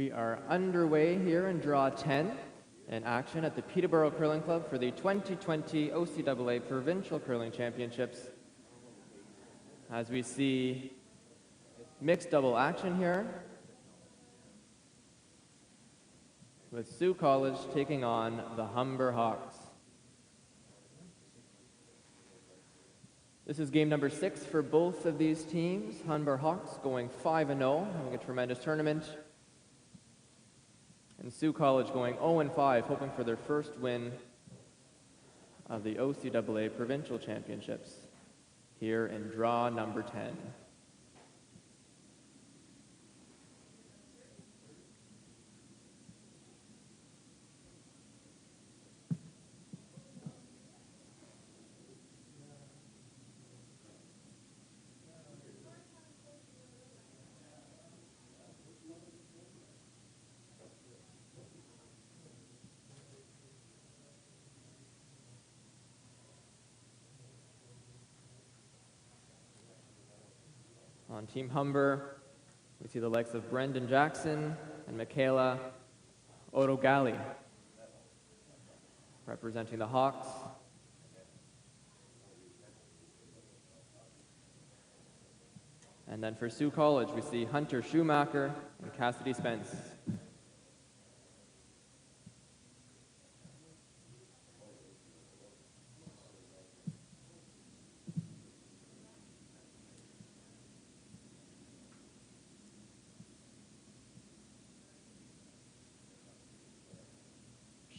We are underway here in Draw 10 in action at the Peterborough Curling Club for the 2020 OCAA Provincial Curling Championships. As we see mixed double action here, with Sault College taking on the Humber Hawks. This is game number 6 for both of these teams. Humber Hawks going 5-0, having a tremendous tournament. And Sault College going 0-5, hoping for their first win of the OCAA Provincial Championships here in draw number 10. On Team Humber, we see the likes of Brendan Jackson and Michaela Orogali representing the Hawks. And then for Sault College, we see Hunter Schumacher and Cassidy Spence.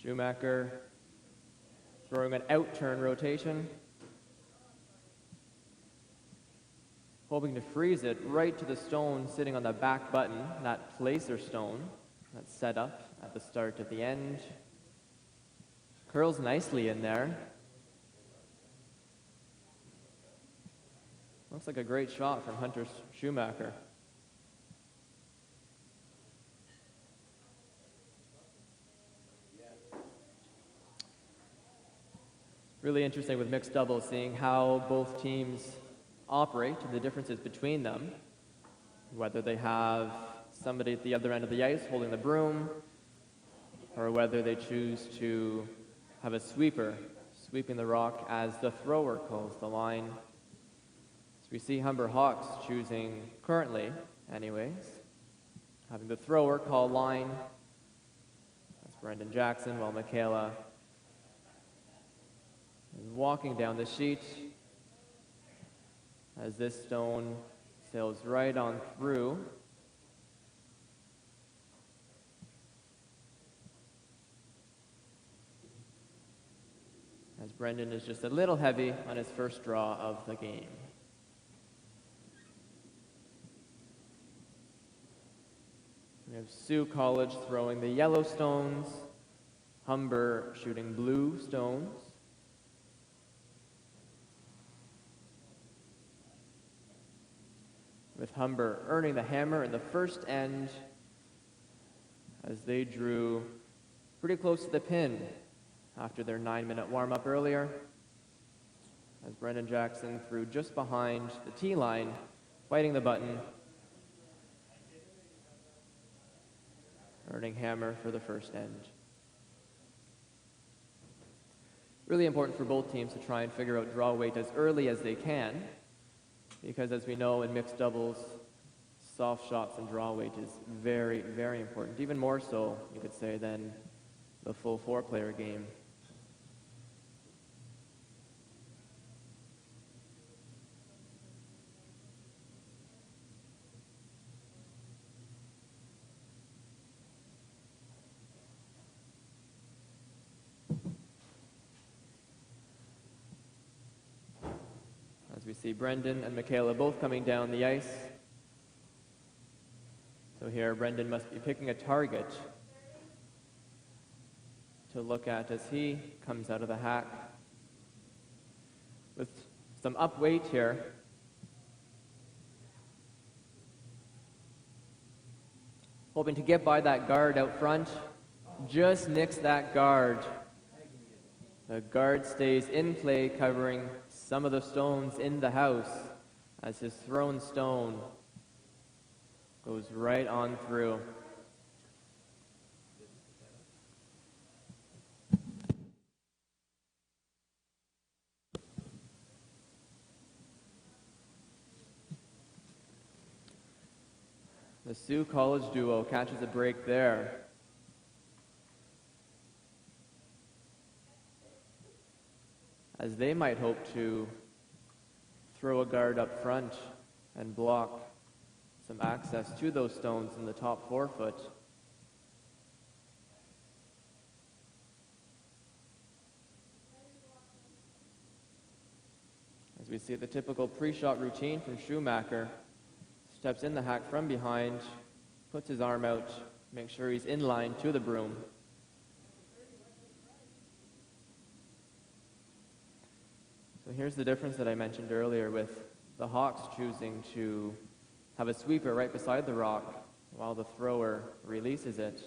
Schumacher throwing an out-turn rotation, hoping to freeze it right to the stone sitting on the back button, that placer stone that's set up at the start at the end. Curls nicely in there. Looks like a great shot from Hunter Schumacher. Really interesting with mixed doubles, seeing how both teams operate and the differences between them. Whether they have somebody at the other end of the ice holding the broom, or whether they choose to have a sweeper sweeping the rock as the thrower calls the line. So we see Humber Hawks choosing, currently anyways, having the thrower call line. That's Brendan Jackson, while Michaela is walking down the sheet as this stone sails right on through. As Brendan is just a little heavy on his first draw of the game. We have Sault College throwing the yellow stones, Humber shooting blue stones. With Humber earning the hammer in the first end as they drew pretty close to the pin after their 9-minute warm-up earlier, as Brendan Jackson threw just behind the tee line, fighting the button, earning hammer for the first end. Really important for both teams to try and figure out draw weight as early as they can, because as we know in mixed doubles, soft shots and draw weight is very, very important. Even more so, you could say, than the full 4-player game. As we see Brendan and Michaela both coming down the ice. So here Brendan must be picking a target to look at as he comes out of the hack. With some up weight here. Hoping to get by that guard out front. Just nicks that guard. The guard stays in play, covering some of the stones in the house as his thrown stone goes right on through. The Sioux College duo catches a break there. As they might hope to throw a guard up front and block some access to those stones in the top 4 foot. As we see the typical pre-shot routine from Schumacher, steps in the hack from behind, puts his arm out, makes sure he's in line to the broom. So here's the difference that I mentioned earlier with the Hawks choosing to have a sweeper right beside the rock while the thrower releases it,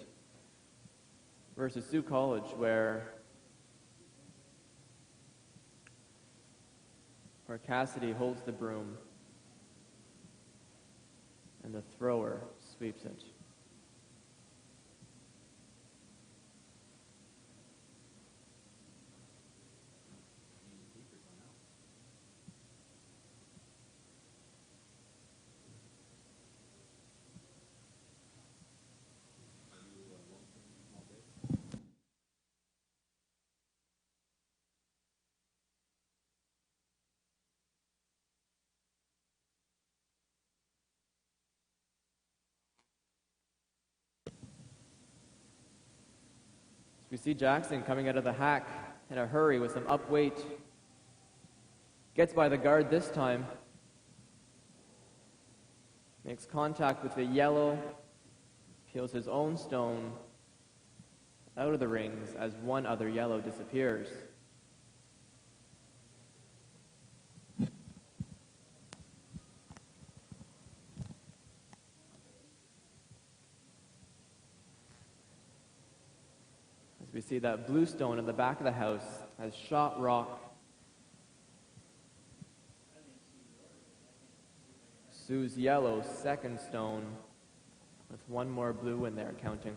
versus Sioux College where Cassidy holds the broom and the thrower sweeps it. We see Jackson coming out of the hack in a hurry with some up weight. Gets by the guard this time. Makes contact with the yellow. Peels his own stone out of the rings as one other yellow disappears. We see that blue stone in the back of the house has shot rock. Sioux's yellow second stone with one more blue in there counting.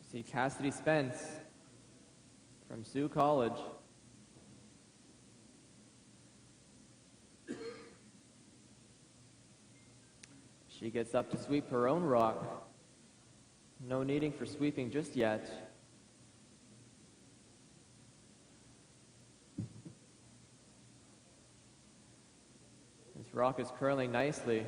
See Cassidy Spence from Sioux College. She gets up to sweep her own rock. No needing for sweeping just yet. This rock is curling nicely.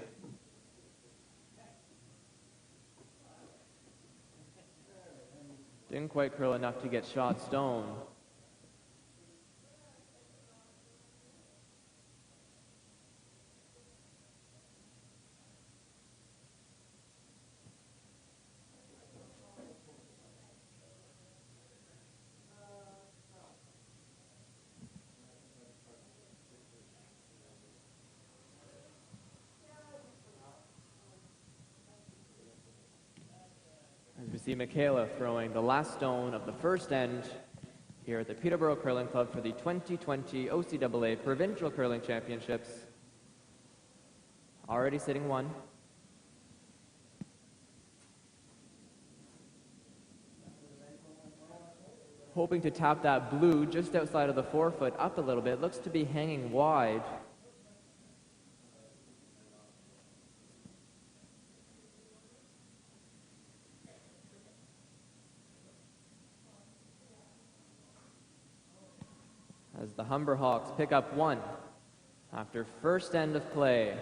Didn't quite curl enough to get shot stone. As we see Michaela throwing the last stone of the first end here at the Peterborough Curling Club for the 2020 OCAA Provincial Curling Championships. Already sitting one. Hoping to tap that blue just outside of the 4 foot up a little bit. Looks to be hanging wide. As the Humber Hawks pick up one after first end of play.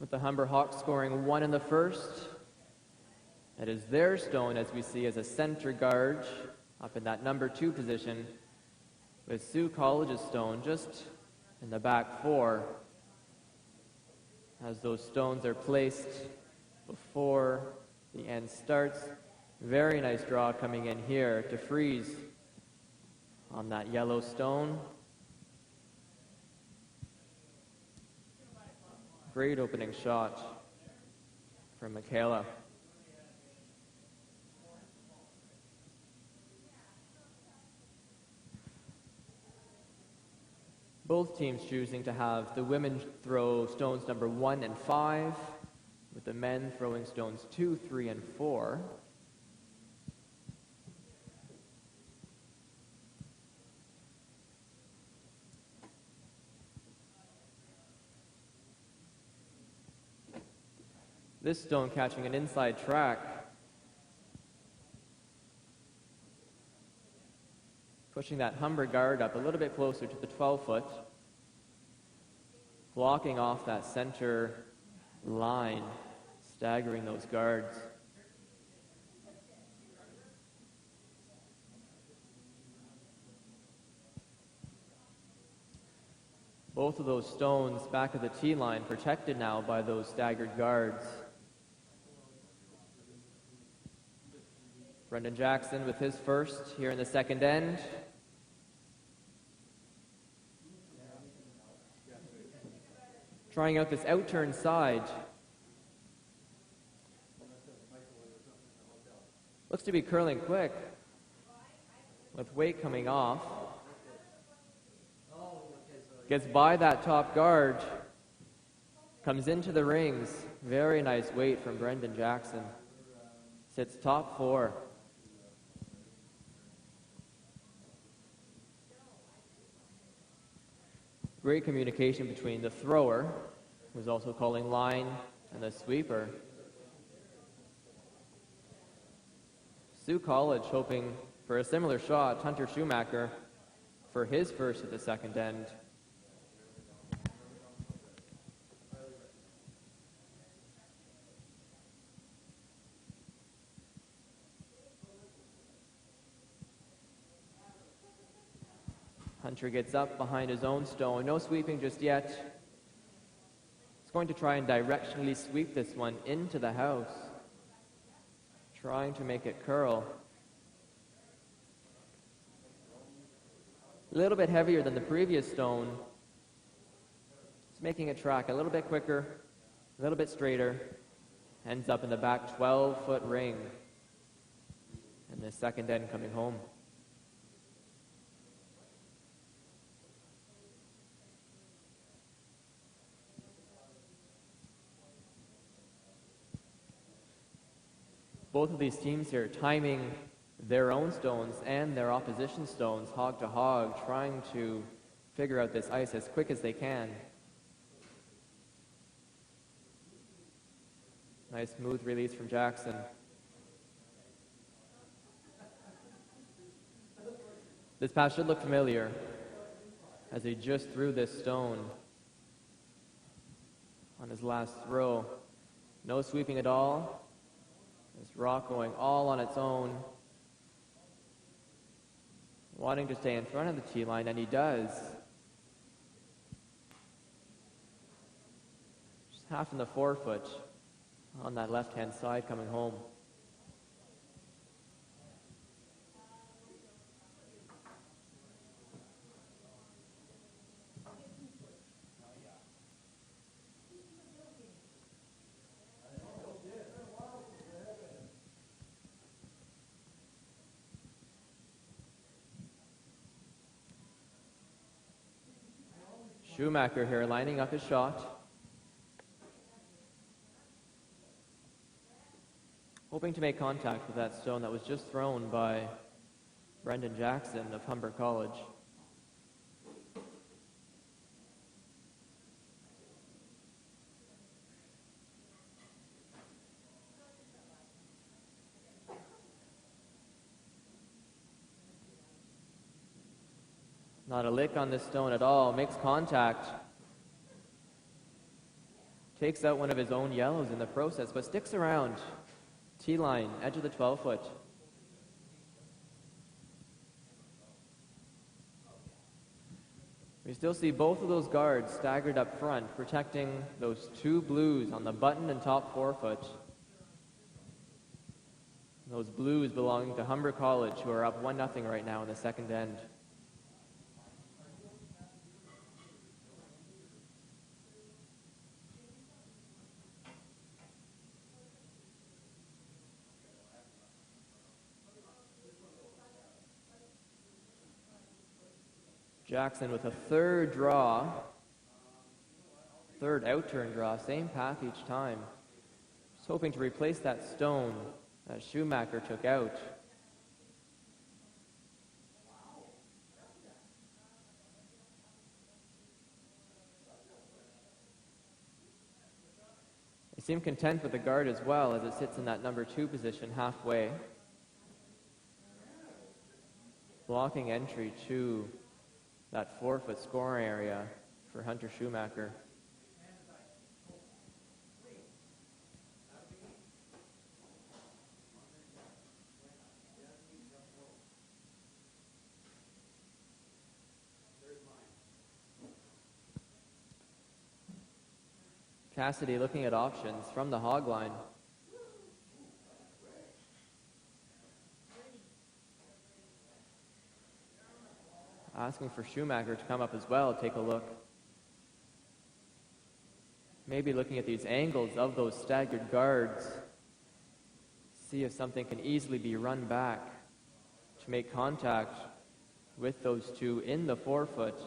With the Humber Hawks scoring one in the first. It is their stone, as we see, as a center guard up in that number 2 position, with Sault College's stone just in the back 4, as those stones are placed before the end starts. Very nice draw coming in here to freeze on that yellow stone. Great opening shot from Michaela. Both teams choosing to have the women throw stones number 1 and 5, with the men throwing stones 2, 3, and 4. This stone catching an inside track, pushing that Humber guard up a little bit closer to the 12-foot, blocking off that center line, staggering those guards. Both of those stones back at the tee line, protected now by those staggered guards. Brendan Jackson with his first here in the second end. Trying out this out-turn side. Looks to be curling quick, with weight coming off. Gets by that top guard. Comes into the rings. Very nice weight from Brendan Jackson. Sits top 4. Great communication between the thrower, who's also calling line, and the sweeper. Sault College hoping for a similar shot. Hunter Schumacher for his first at the second end. Hunter gets up behind his own stone. No sweeping just yet. He's going to try and directionally sweep this one into the house, trying to make it curl. A little bit heavier than the previous stone. It's making it track a little bit quicker, a little bit straighter. Ends up in the back 12-foot ring. And the second end coming home. Both of these teams here timing their own stones and their opposition stones hog to hog, trying to figure out this ice as quick as they can. Nice smooth release from Jackson. This pass should look familiar as he just threw this stone on his last throw. No sweeping at all. This rock going all on its own. Wanting to stay in front of the tee line, and he does. Just half in the 4-foot on that left-hand side coming home. Schumacher here lining up his shot. Hoping to make contact with that stone that was just thrown by Brendan Jackson of Humber College. Not a lick on this stone at all. Makes contact. Takes out one of his own yellows in the process, but sticks around. Tee line, edge of the 12-foot. We still see both of those guards staggered up front, protecting those two blues on the button and top forefoot. Those blues belonging to Humber College, who are up 1-0 right now in the second end. Jackson with a third outturn draw, same path each time. Just hoping to replace that stone that Schumacher took out. They seem content with the guard as well, as it sits in that number 2 position halfway. Blocking entry to that 4-foot scoring area for Hunter Schumacher. Cassidy looking at options from the hog line. Asking for Schumacher to come up as well, take a look. Maybe looking at these angles of those staggered guards. See if something can easily be run back to make contact with those two in the 4-foot.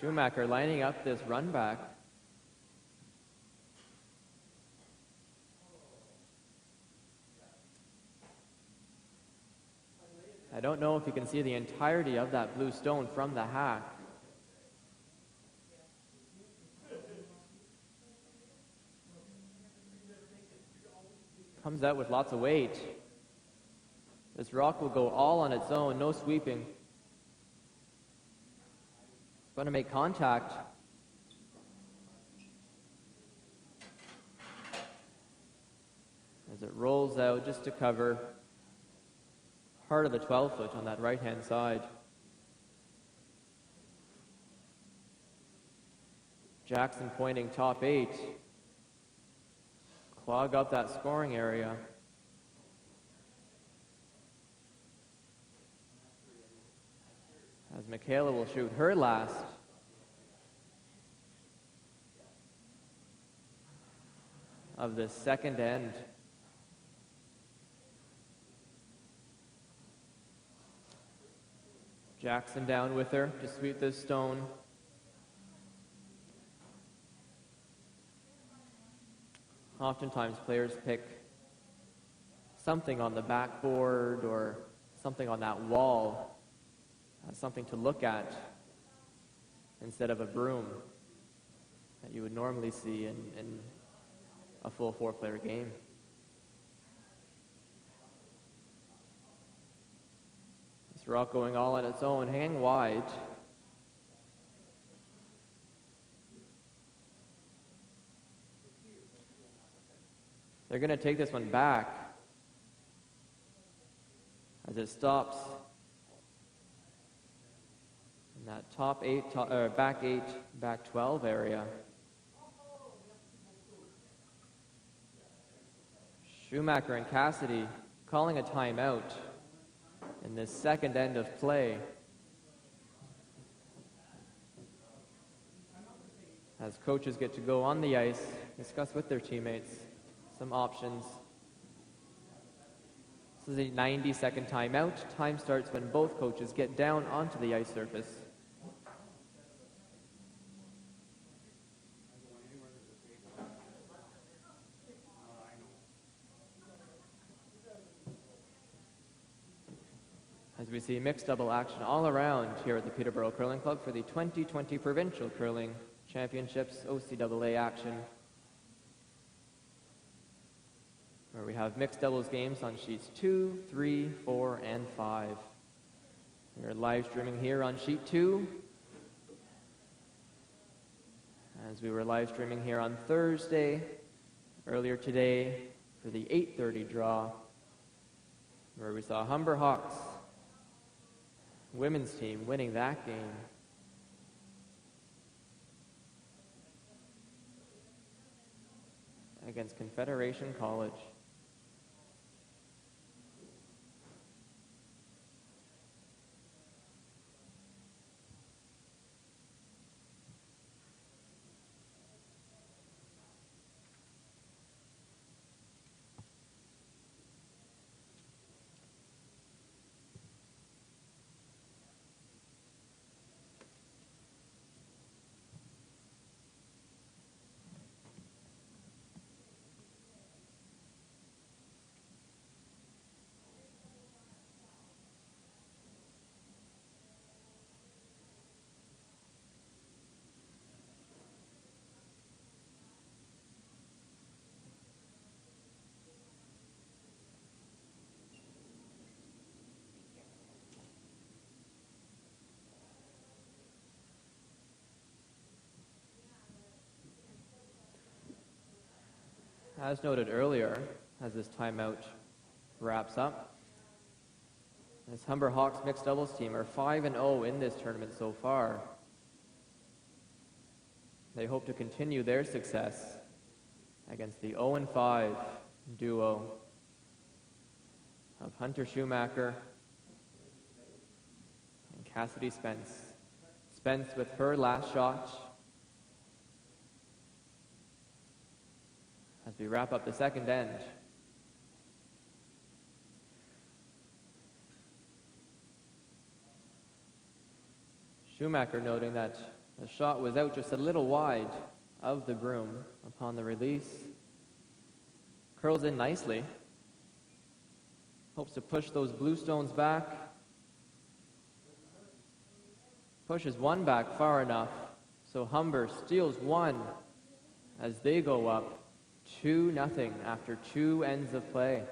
Schumacher lining up this run back. I don't know if you can see the entirety of that blue stone from the hack. Comes out with lots of weight. This rock will go all on its own, no sweeping. Going to make contact. As it rolls out just to cover part of the 12-foot on that right-hand side. Jackson pointing top 8. Clog up that scoring area. As Michaela will shoot her last. Of the second end. Jackson down with her to sweep this stone. Oftentimes players pick something on the backboard or something on that wall. Something to look at instead of a broom that you would normally see in a full 4-player game. This rock going all on its own, hanging wide. They're going to take this one back as it stops in that top 8, back 8, back 12 area. Schumacher and Cassidy calling a timeout in this second end of play. As coaches get to go on the ice, discuss with their teammates some options. This is a 90-second timeout. Time starts when both coaches get down onto the ice surface. as we see mixed double action all around here at the Peterborough Curling Club for the 2020 Provincial Curling Championships OCAA action, where we have mixed doubles games on sheets 2, 3, 4, and 5. We are live streaming here on sheet 2, as we were live streaming here on Thursday, earlier today, for the 8:30 draw, where we saw Humber Hawks women's team winning that game. Against Confederation College. As noted earlier, as this timeout wraps up, this Humber Hawks mixed doubles team are 5-0 in this tournament so far. They hope to continue their success against the 0-5 duo of Hunter Schumacher and Cassidy Spence. Spence with her last shot as we wrap up the second end. Schumacher noting that the shot was out just a little wide of the broom upon the release. Curls in nicely. Hopes to push those blue stones back. Pushes one back far enough, so Humber steals one as they go up 2-0 after 2 ends of play.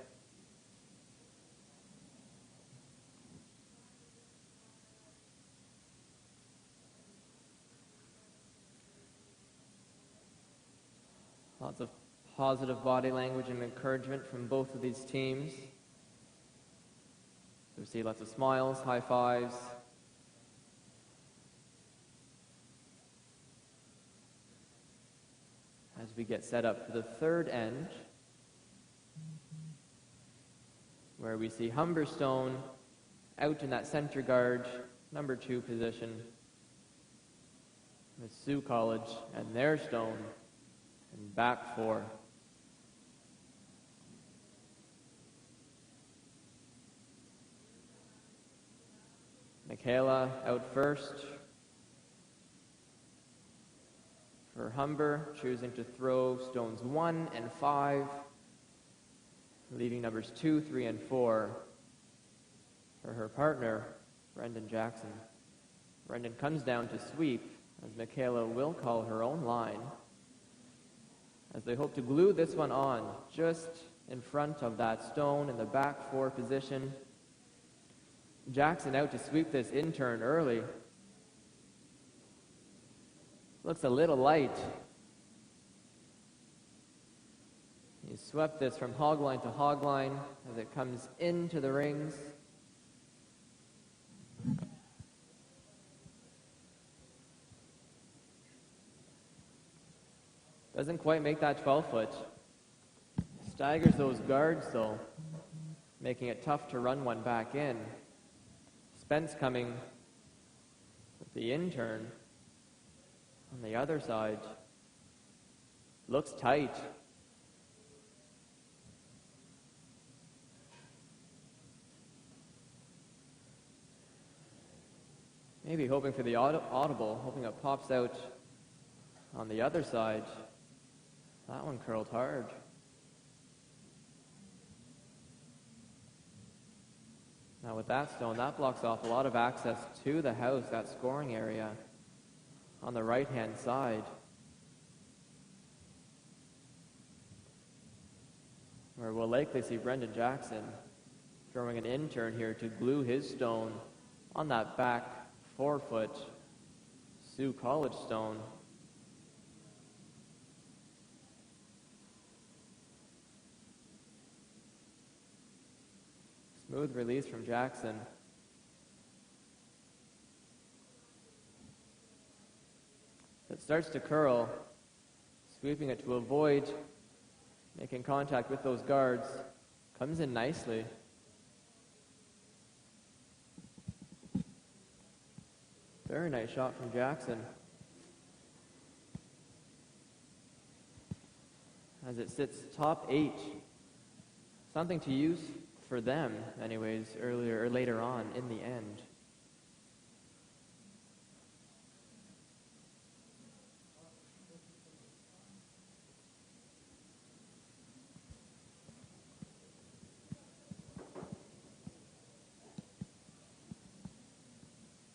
Lots of positive body language and encouragement from both of these teams. We see lots of smiles, high fives. As we get set up for the third end, where we see Humberstone out in that center guard, number 2 position, with Sault College and their stone in back 4. Michaela out first for Humber, choosing to throw stones 1 and 5, leaving numbers 2, 3, and 4 for her partner, Brendan Jackson. Brendan comes down to sweep, as Michaela will call her own line, as they hope to glue this one on just in front of that stone in the back 4 position. Jackson out to sweep this in turn early. Looks a little light. He swept this from hogline to hogline as it comes into the rings. Doesn't quite make that 12-foot. Staggers those guards though, making it tough to run one back in. Spence coming with the in-turn on the other side. Looks tight. Maybe hoping for the audible, hoping it pops out on the other side. That one curled hard. Now with that stone, that blocks off a lot of access to the house, that scoring area on the right-hand side, where we'll likely see Brendan Jackson throwing an in-turn here to glue his stone on that back 4-foot Sault College stone. Smooth release from Jackson. It starts to curl, sweeping it to avoid making contact with those guards. Comes in nicely. Very nice shot from Jackson. As it sits top 8. Something to use for them, anyways, earlier or later on in the end.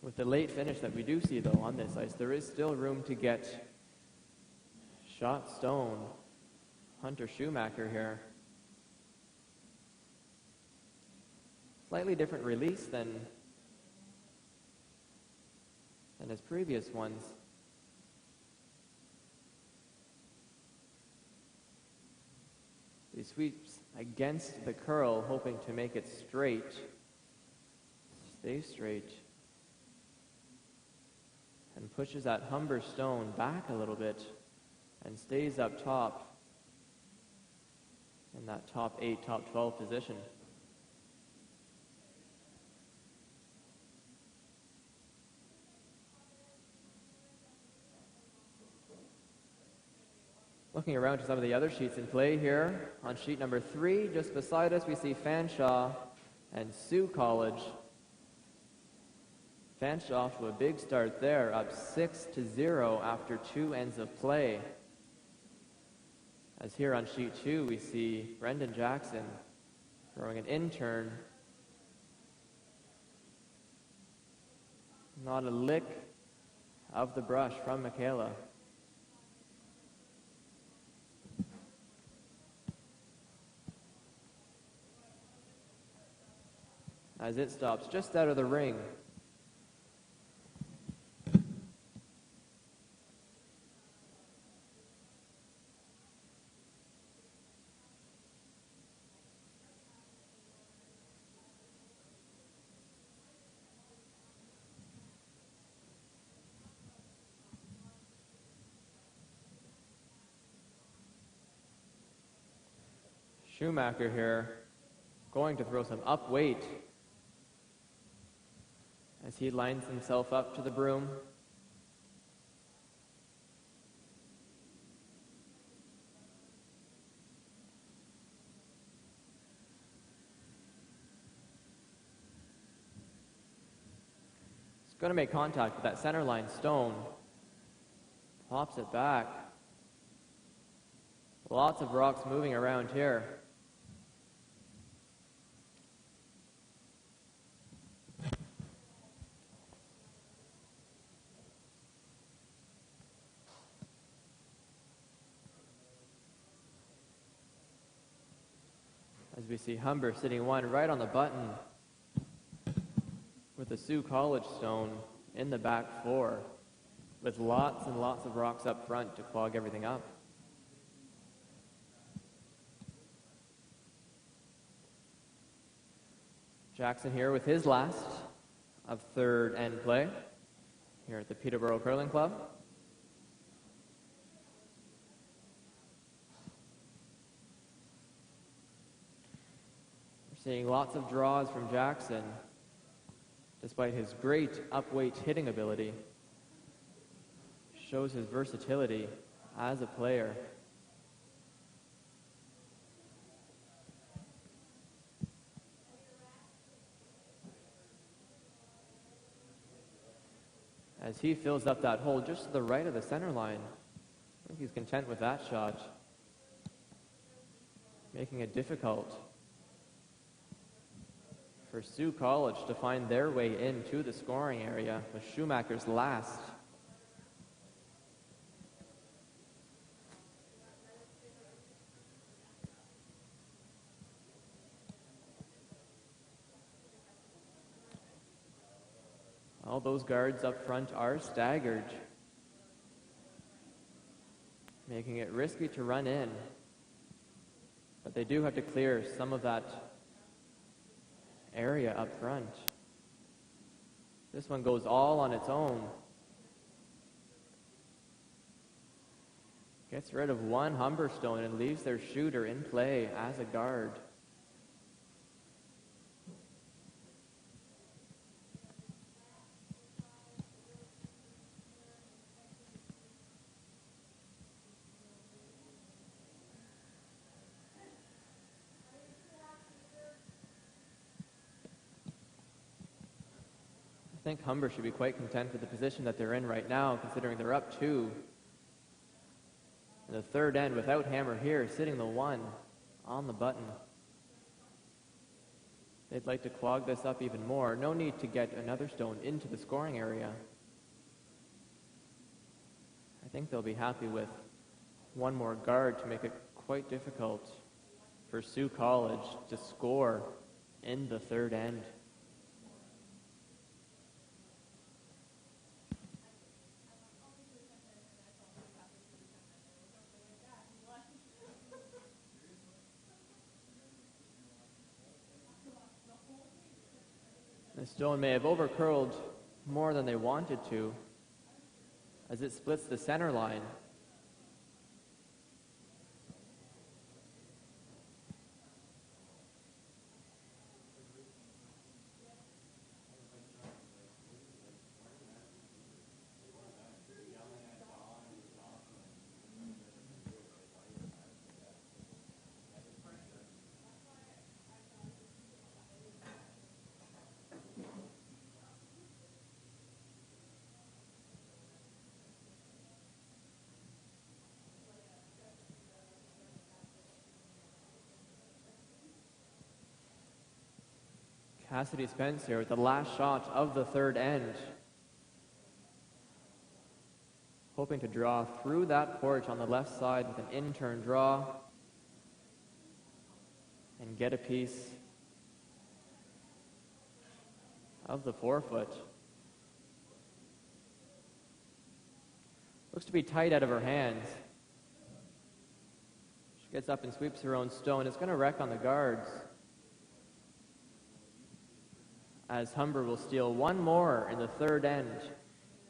With the late finish that we do see, though, on this ice, there is still room to get shot stone. Hunter Schumacher here. Slightly different release than his previous ones. He sweeps against the curl, hoping to make it straight. Stay straight. And pushes that Humber stone back a little bit and stays up top in that top 8, top 12 position. Looking around to some of the other sheets in play here, on sheet number 3, just beside us, we see Fanshawe and Sault College. Fanshawe off to a big start there, up 6-0 after 2 ends of play. As here on sheet 2, we see Brendan Jackson throwing an in-turn. Not a lick of the brush from Michaela. As it stops just out of the ring. Schumacher here going to throw some up weight as he lines himself up to the broom. He's going to make contact with that center line stone. Pops it back. Lots of rocks moving around here. As we see Humber sitting one right on the button with the Sault College stone in the back 4 with lots and lots of rocks up front to clog everything up. Jackson here with his last of 3rd end play here at the Peterborough Curling Club. Seeing lots of draws from Jackson, despite his great upweight hitting ability. Shows his versatility as a player. As he fills up that hole just to the right of the center line. I think he's content with that shot. Making it difficult for Sault College to find their way into the scoring area with Schumacher's last. All those guards up front are staggered, making it risky to run in. But they do have to clear some of that area up front. This one goes all on its own. Gets rid of one Humber stone and leaves their shooter in play as a guard. I think Humber should be quite content with the position that they're in right now, considering they're up 2. And the third end without Hammer here, sitting the 1 on the button. They'd like to clog this up even more. No need to get another stone into the scoring area. I think they'll be happy with one more guard to make it quite difficult for Sault College to score in the third end. The stone may have overcurled more than they wanted to as it splits the center line. Cassidy Spence here with the last shot of the third end. Hoping to draw through that porch on the left side with an in-turn draw and get a piece of the 4-foot. Looks to be tight out of her hands. She gets up and sweeps her own stone. It's going to wreck on the guards, as Humber will steal one more in the third end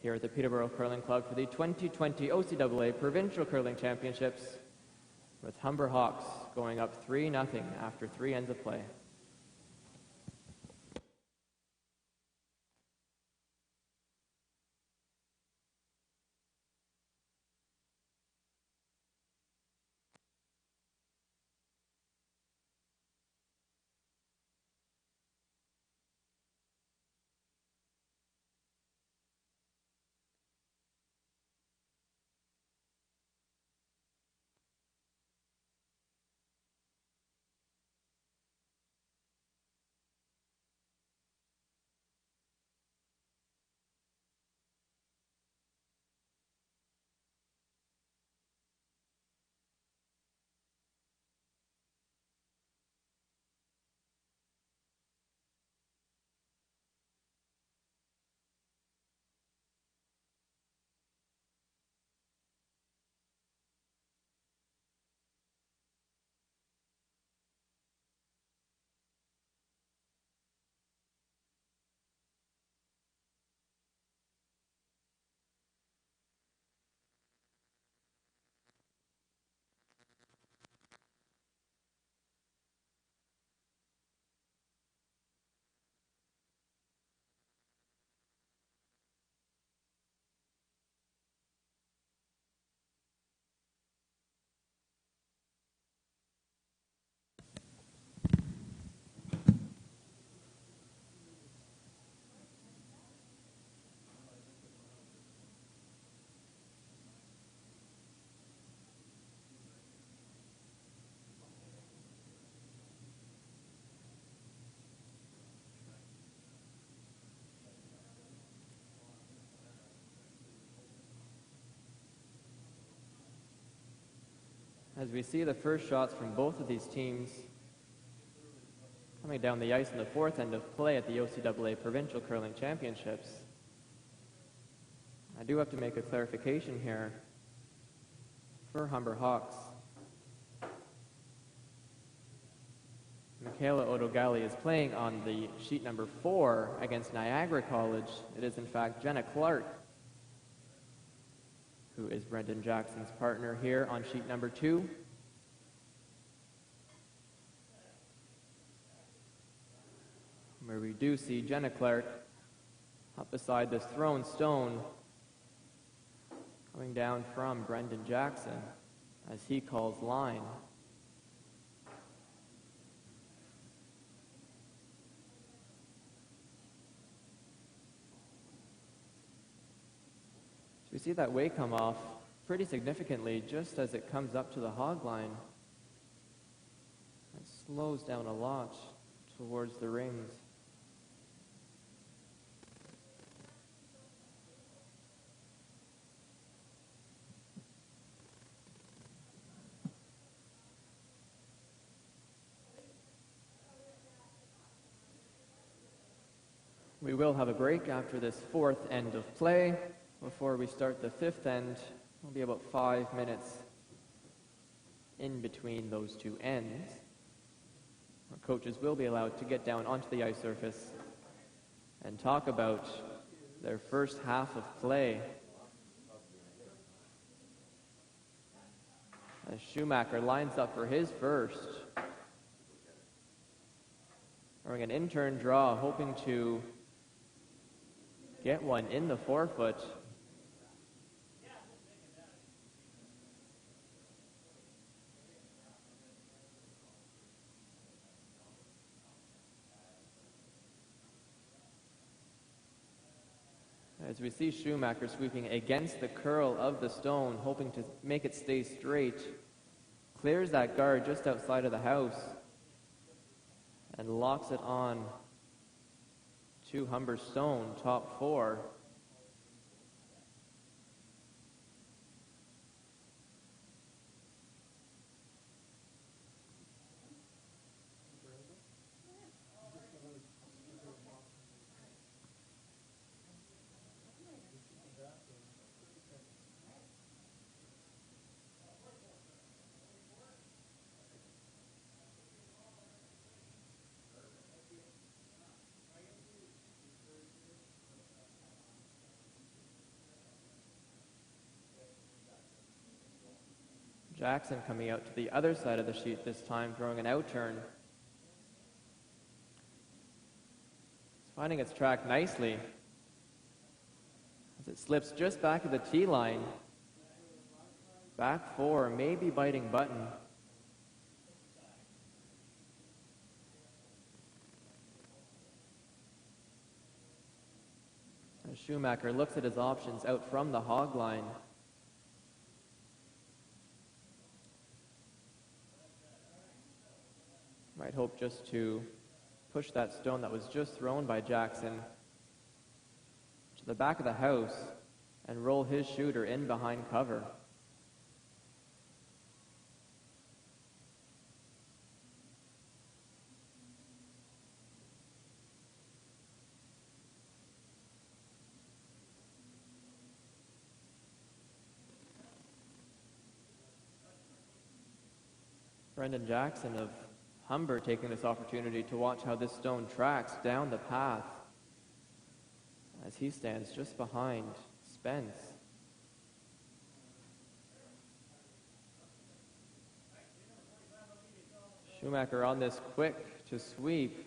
here at the Peterborough Curling Club for the 2020 OCAA Provincial Curling Championships, with Humber Hawks going up 3-0 after 3 ends of play. as we see the first shots from both of these teams coming down the ice in the fourth end of play at the OCAA Provincial Curling Championships. I do have to make a clarification here for Humber Hawks. Michaela Odogali is playing on the sheet number 4 against Niagara College. It is in fact Jenna Clark, who is Brendan Jackson's partner here on sheet number 2. Where we do see Jenna Clark up beside this thrown stone coming down from Brendan Jackson as he calls line. So we see that weight come off pretty significantly just as it comes up to the hog line. It slows down a lot towards the rings. We will have a break after this fourth end of play. Before we start the fifth end, it'll be about 5 minutes in between those two ends. Our coaches will be allowed to get down onto the ice surface and talk about their first half of play. As Schumacher lines up for his first. Throwing an in-turn draw, hoping to get one in the forefoot. As we see Schumacher sweeping against the curl of the stone, hoping to make it stay straight, clears that guard just outside of the house and locks it on to Humber stone, top 4. Jackson coming out to the other side of the sheet this time, throwing an out-turn. It's finding its track nicely as it slips just back of the tee line. Back 4, maybe biting button. As Schumacher looks at his options out from the hog line. Might hope just to push that stone that was just thrown by Jackson to the back of the house and roll his shooter in behind cover. Brendan Jackson of Humber taking this opportunity to watch how this stone tracks down the path as he stands just behind Spence. Schumacher on this quick to sweep.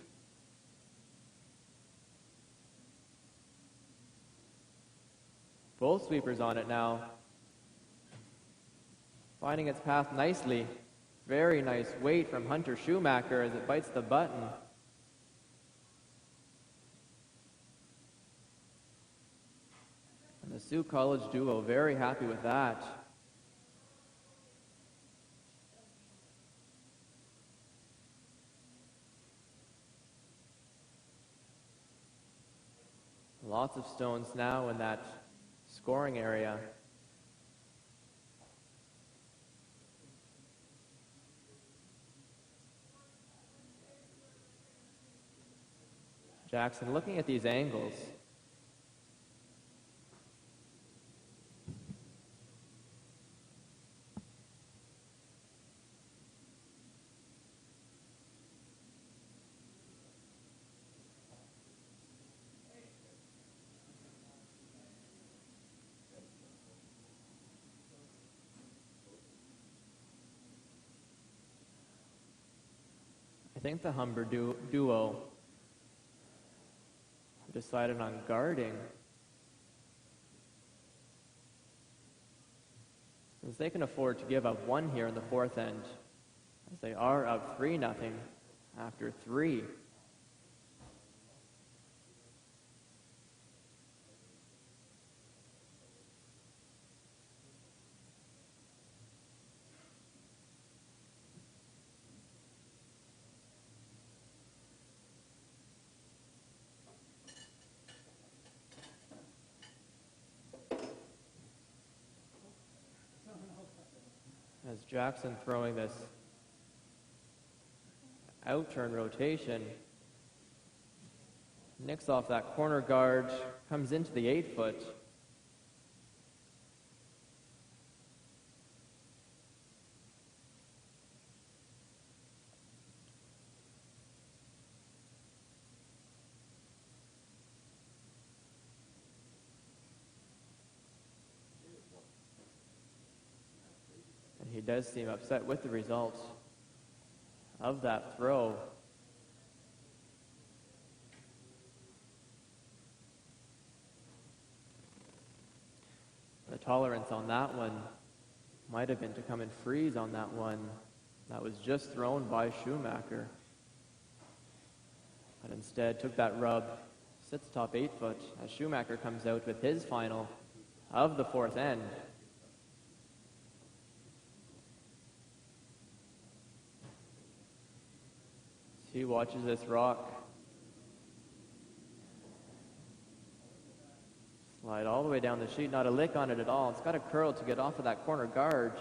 Both sweepers on it now. Finding its path nicely. Very nice weight from Hunter Schumacher as it bites the button. And the Sioux College duo very happy with that. Lots of stones now in that scoring area. Jackson looking at these angles. I think the Humber duo decided on guarding, since they can afford to give up one here in the fourth end, as they are up 3-0 after 3. As Jackson throwing this out-turn rotation, nicks off that corner guard, comes into the 8-foot. He does seem upset with the result of that throw. The tolerance on that one might have been to come and freeze on that one. That was just thrown by Schumacher. But instead took that rub, sits top 8-foot as Schumacher comes out with his final of the fourth end. He watches this rock slide all the way down the sheet, not a lick on it at all. It's got a curl to get off of that corner guard.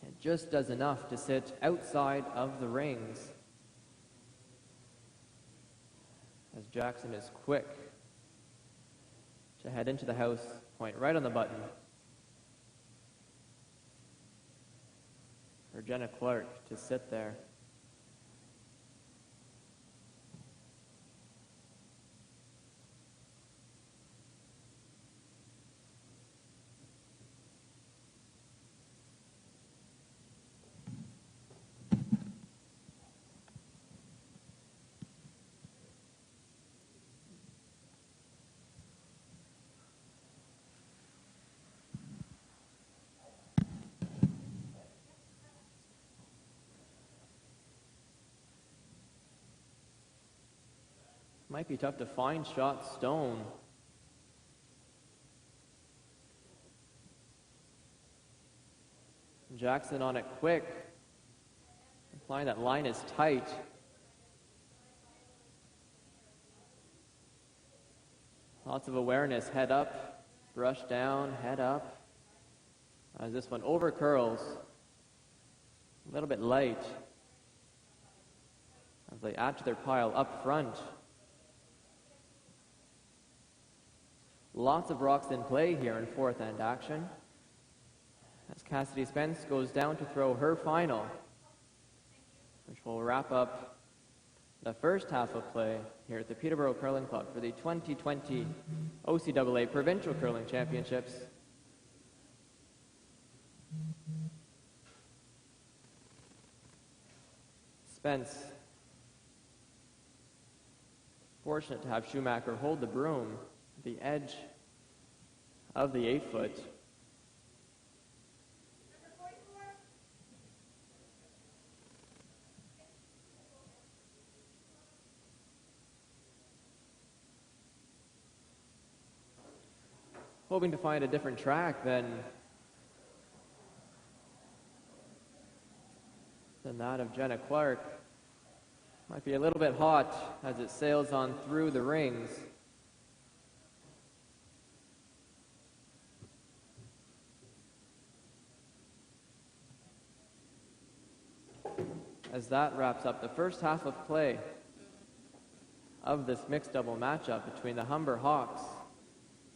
It just does enough to sit outside of the rings, as Jackson is quick to head into the house, point right on the button. For Jenna Clark to sit there. Might be tough to find shot stone. Jackson on it quick, implying that line is tight. Lots of awareness, head up, brush down, head up. As this one over curls, a little bit light, as they add to their pile up front. Lots of rocks in play here in fourth end action, as Cassidy Spence goes down to throw her final, which will wrap up the first half of play here at the Peterborough Curling Club for the 2020 OCAA Provincial Curling Championships. Spence, fortunate to have Schumacher hold the broom at the edge of the 8-foot. Hoping to find a different track than that of Jenna Clark. Might be a little bit hot as it sails on through the rings. as that wraps up the first half of play of this mixed double matchup between the Humber Hawks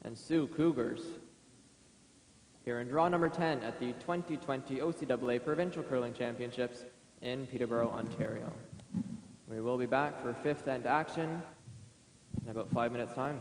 and Sioux Cougars here in draw number 10 at the 2020 OCAA Provincial Curling Championships in Peterborough, Ontario. We will be back for fifth end action in about 5 minutes' time.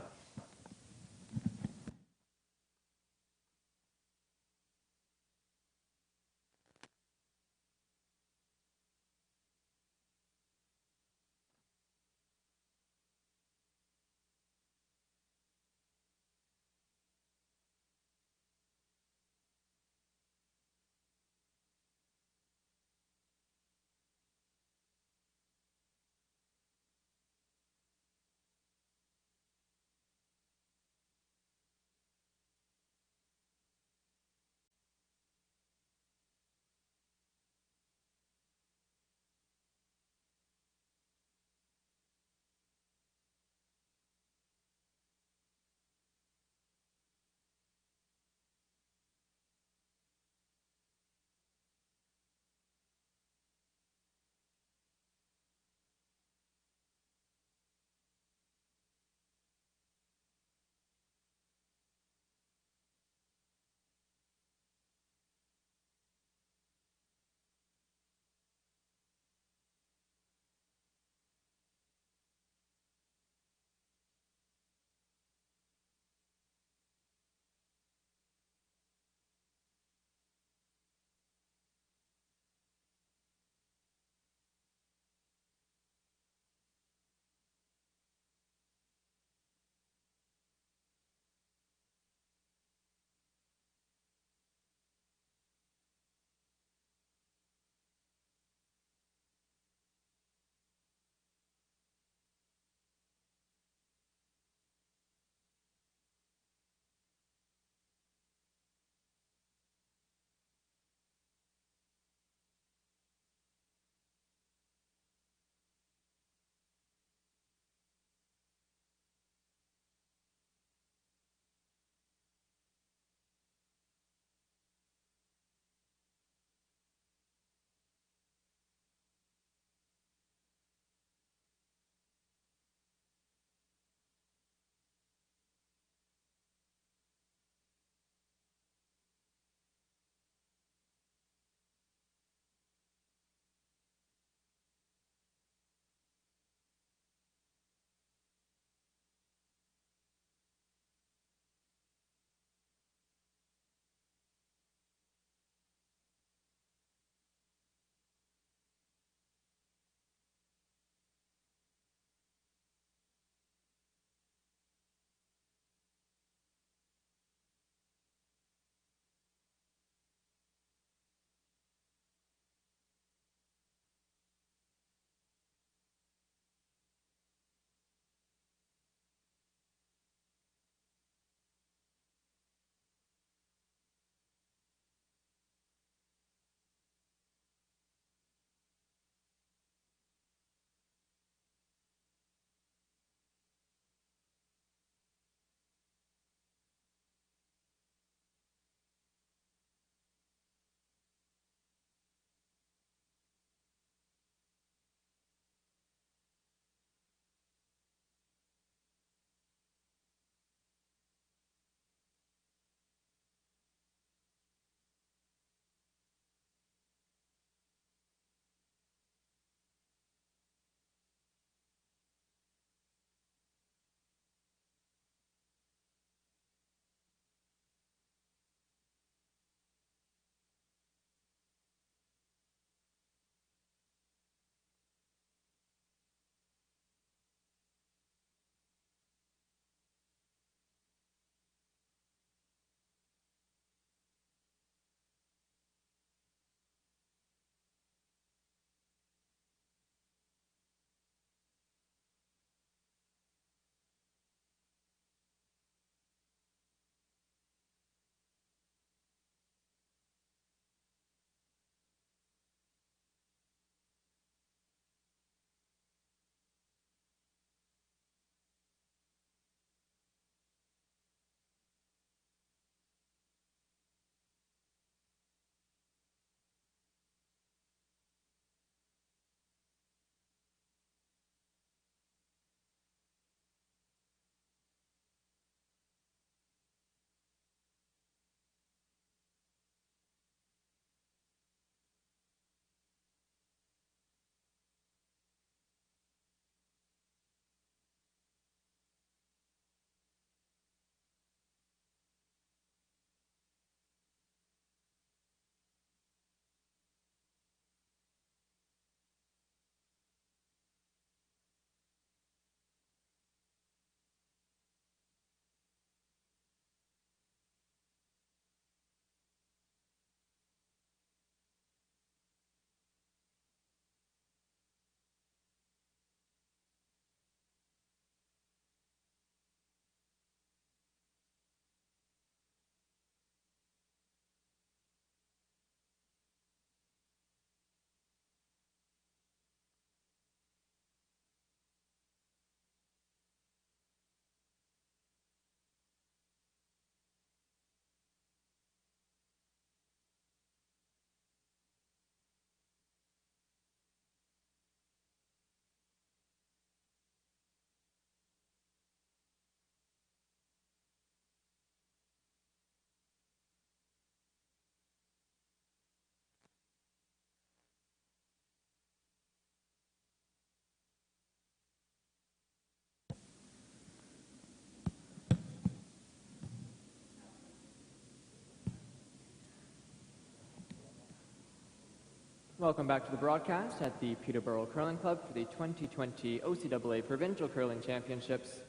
Welcome back to the broadcast at the Peterborough Curling Club for the 2020 OCAA Provincial Curling Championships,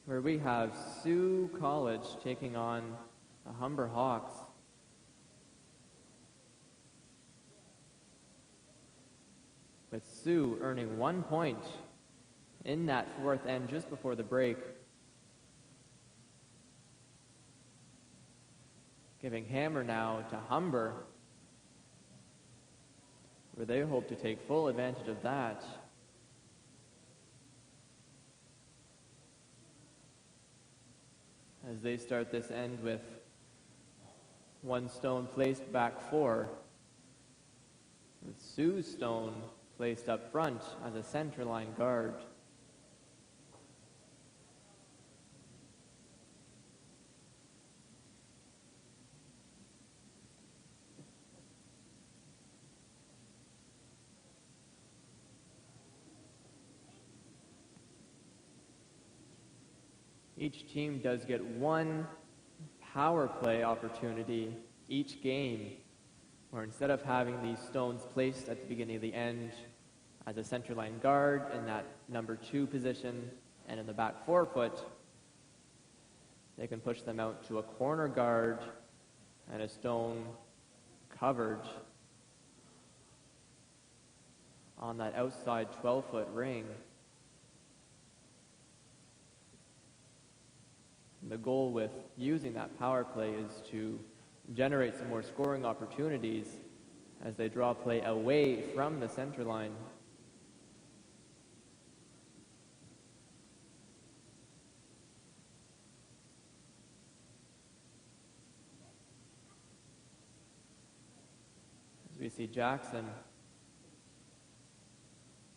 where we have Sault College taking on the Humber Hawks. With Sault earning 1 point in that fourth end just before the break, giving hammer now to Humber, where they hope to take full advantage of that. As they start this end with one stone placed back four, with Sault's stone placed up front as a centerline guard. Each team does get one power play opportunity each game, where instead of having these stones placed at the beginning of the end as a centerline guard in that number 2 position and in the back forefoot, they can push them out to a corner guard and a stone covered on that outside 12-foot ring. The goal with using that power play is to generate some more scoring opportunities as they draw play away from the center line. As we see Jackson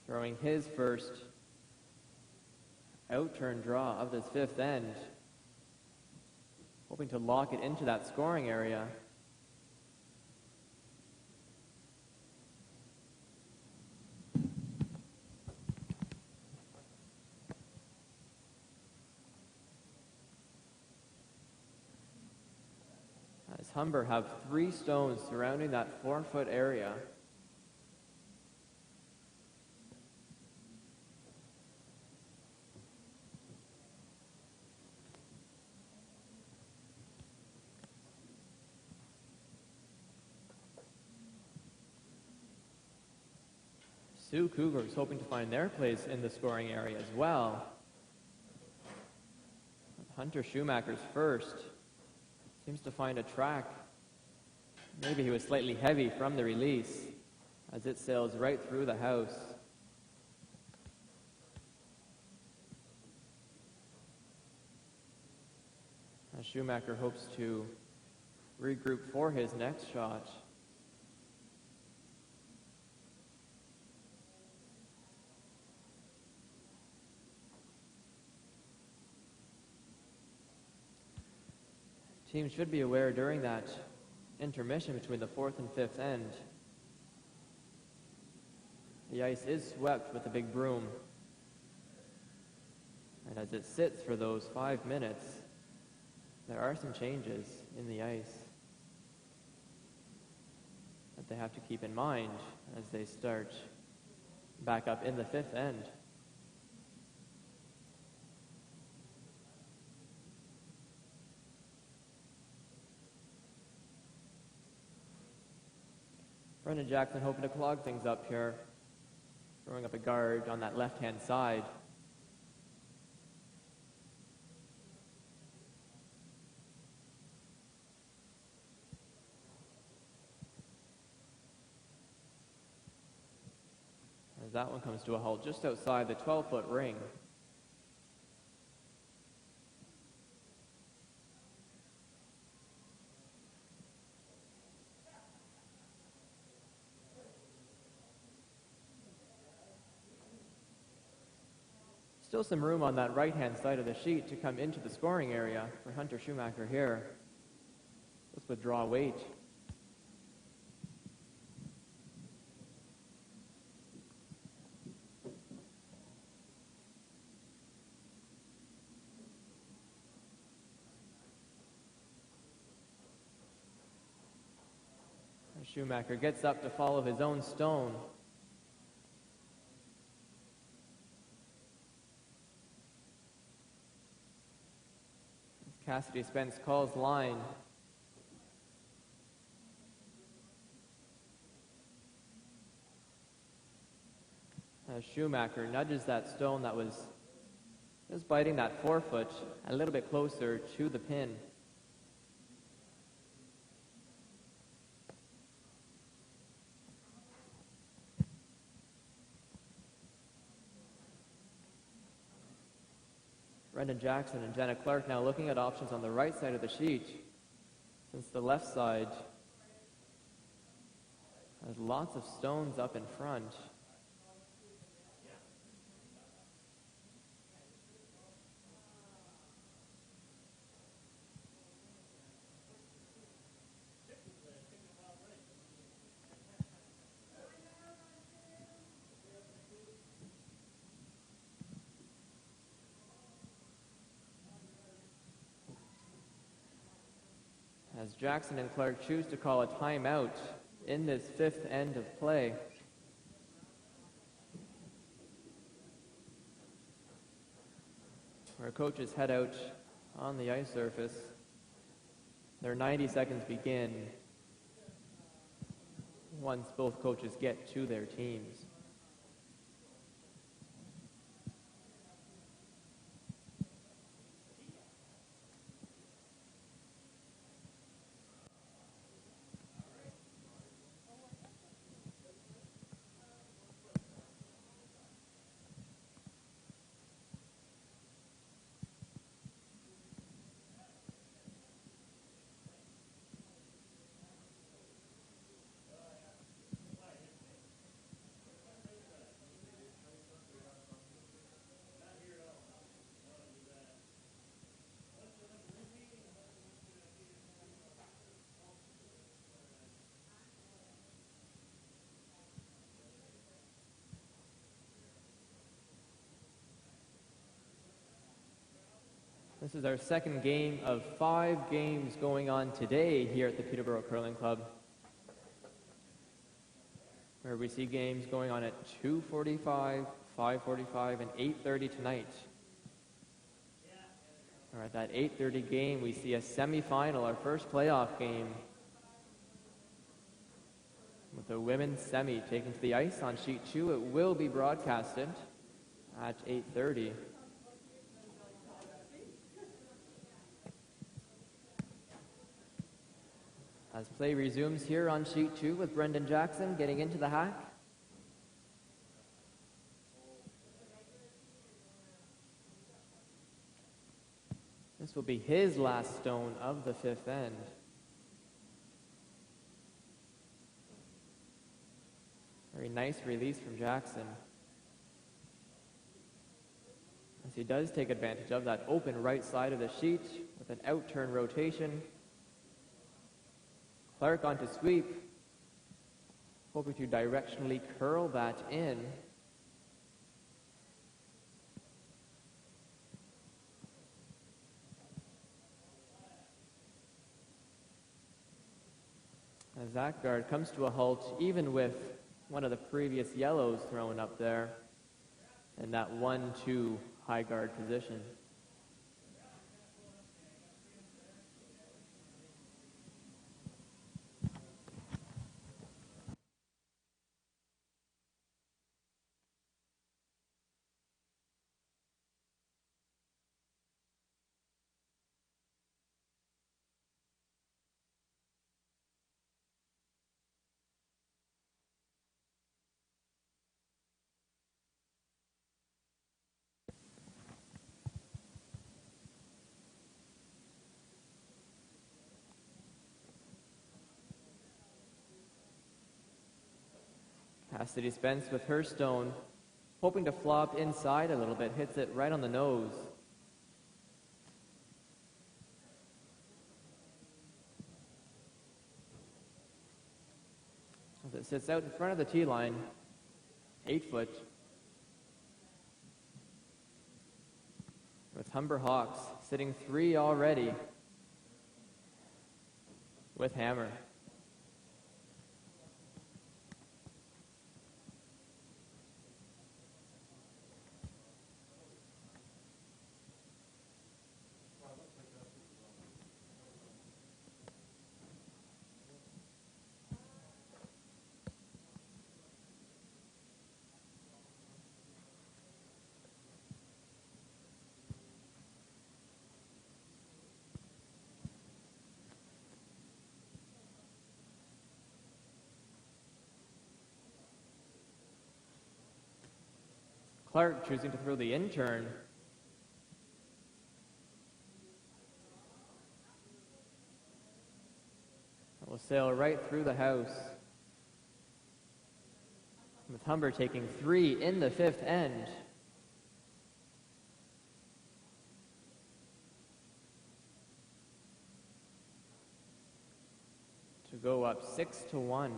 throwing his first out-turn draw of this fifth end, hoping to lock it into that scoring area. As Humber have 3 stones surrounding that 4-foot area. Sault Cougars hoping to find their place in the scoring area as well. Hunter Schumacher's first seems to find a track. Maybe he was slightly heavy from the release as it sails right through the house. As Schumacher hopes to regroup for his next shot. Teams should be aware during that intermission between the 4th and 5th end, the ice is swept with a big broom. And as it sits for those 5 minutes, there are some changes in the ice that they have to keep in mind as they start back up in the 5th end. Brendan Jackson hoping to clog things up here, throwing up a guard on that left-hand side. As that one comes to a halt just outside the 12-foot ring. Still some room on that right-hand side of the sheet to come into the scoring area for Hunter Schumacher here. Let's withdraw weight. Schumacher gets up to follow his own stone. Cassidy Spence calls line. As Schumacher nudges that stone that was just biting that forefoot a little bit closer to the pin. Brendan Jackson and Jenna Clark now looking at options on the right side of the sheet, since the left side has lots of stones up in front. As Jackson and Clark choose to call a timeout in this fifth end of play. Our coaches head out on the ice surface. Their 90 seconds begin once both coaches get to their teams. This is our second game of 5 games going on today here at the Peterborough Curling Club, where we see games going on at 2:45, 5:45, and 8:30 tonight. All right, that 8:30 game, we see a semifinal, our first playoff game, with the women's semi taking to the ice on sheet 2. It will be broadcasted at 8:30. As play resumes here on sheet 2 with Brendan Jackson getting into the hack. This will be his last stone of the fifth end. Very nice release from Jackson, as he does take advantage of that open right side of the sheet with an out-turn rotation. Clark onto sweep, hoping to directionally curl that in. As that guard comes to a halt, even with one of the previous yellows thrown up there in that 1-2 high guard position. Cassidy Spence with her stone, hoping to flop inside a little bit, hits it right on the nose. As it sits out in front of the tee line, 8 foot. With Humber Hawks sitting 3 already with Hammer. Clark choosing to throw the in-turn. It will sail right through the house, with Humber taking 3 in the 5th end. To go up 6-1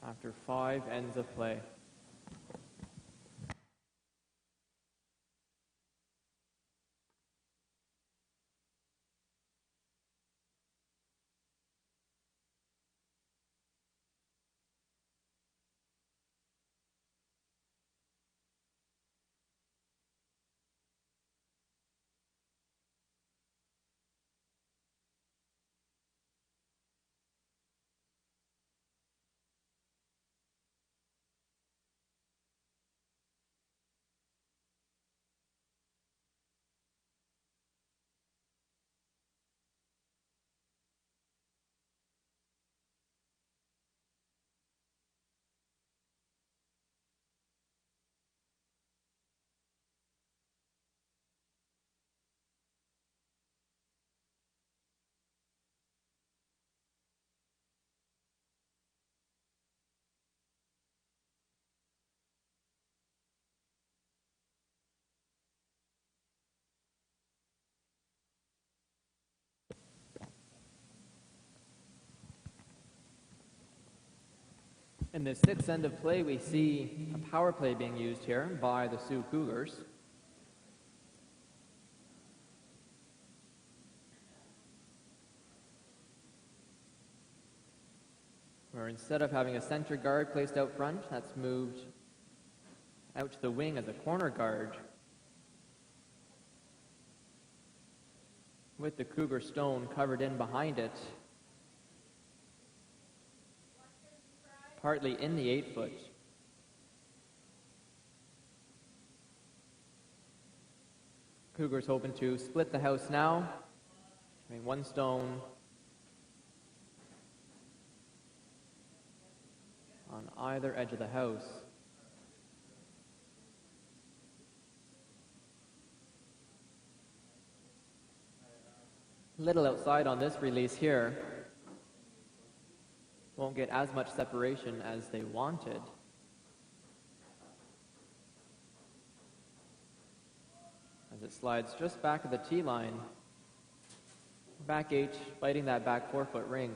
after 5 ends of play. In the 6th end of play, we see a power play being used here by the Sioux Cougars. Where instead of having a center guard placed out front, that's moved out to the wing as a corner guard, with the Cougar stone covered in behind it, partly in the 8-foot. Cougars hoping to split the house now. One stone on either edge of the house. Little outside on this release here. Won't get as much separation as they wanted. As it slides just back of the tee line. Back 8, biting that back 4-foot ring.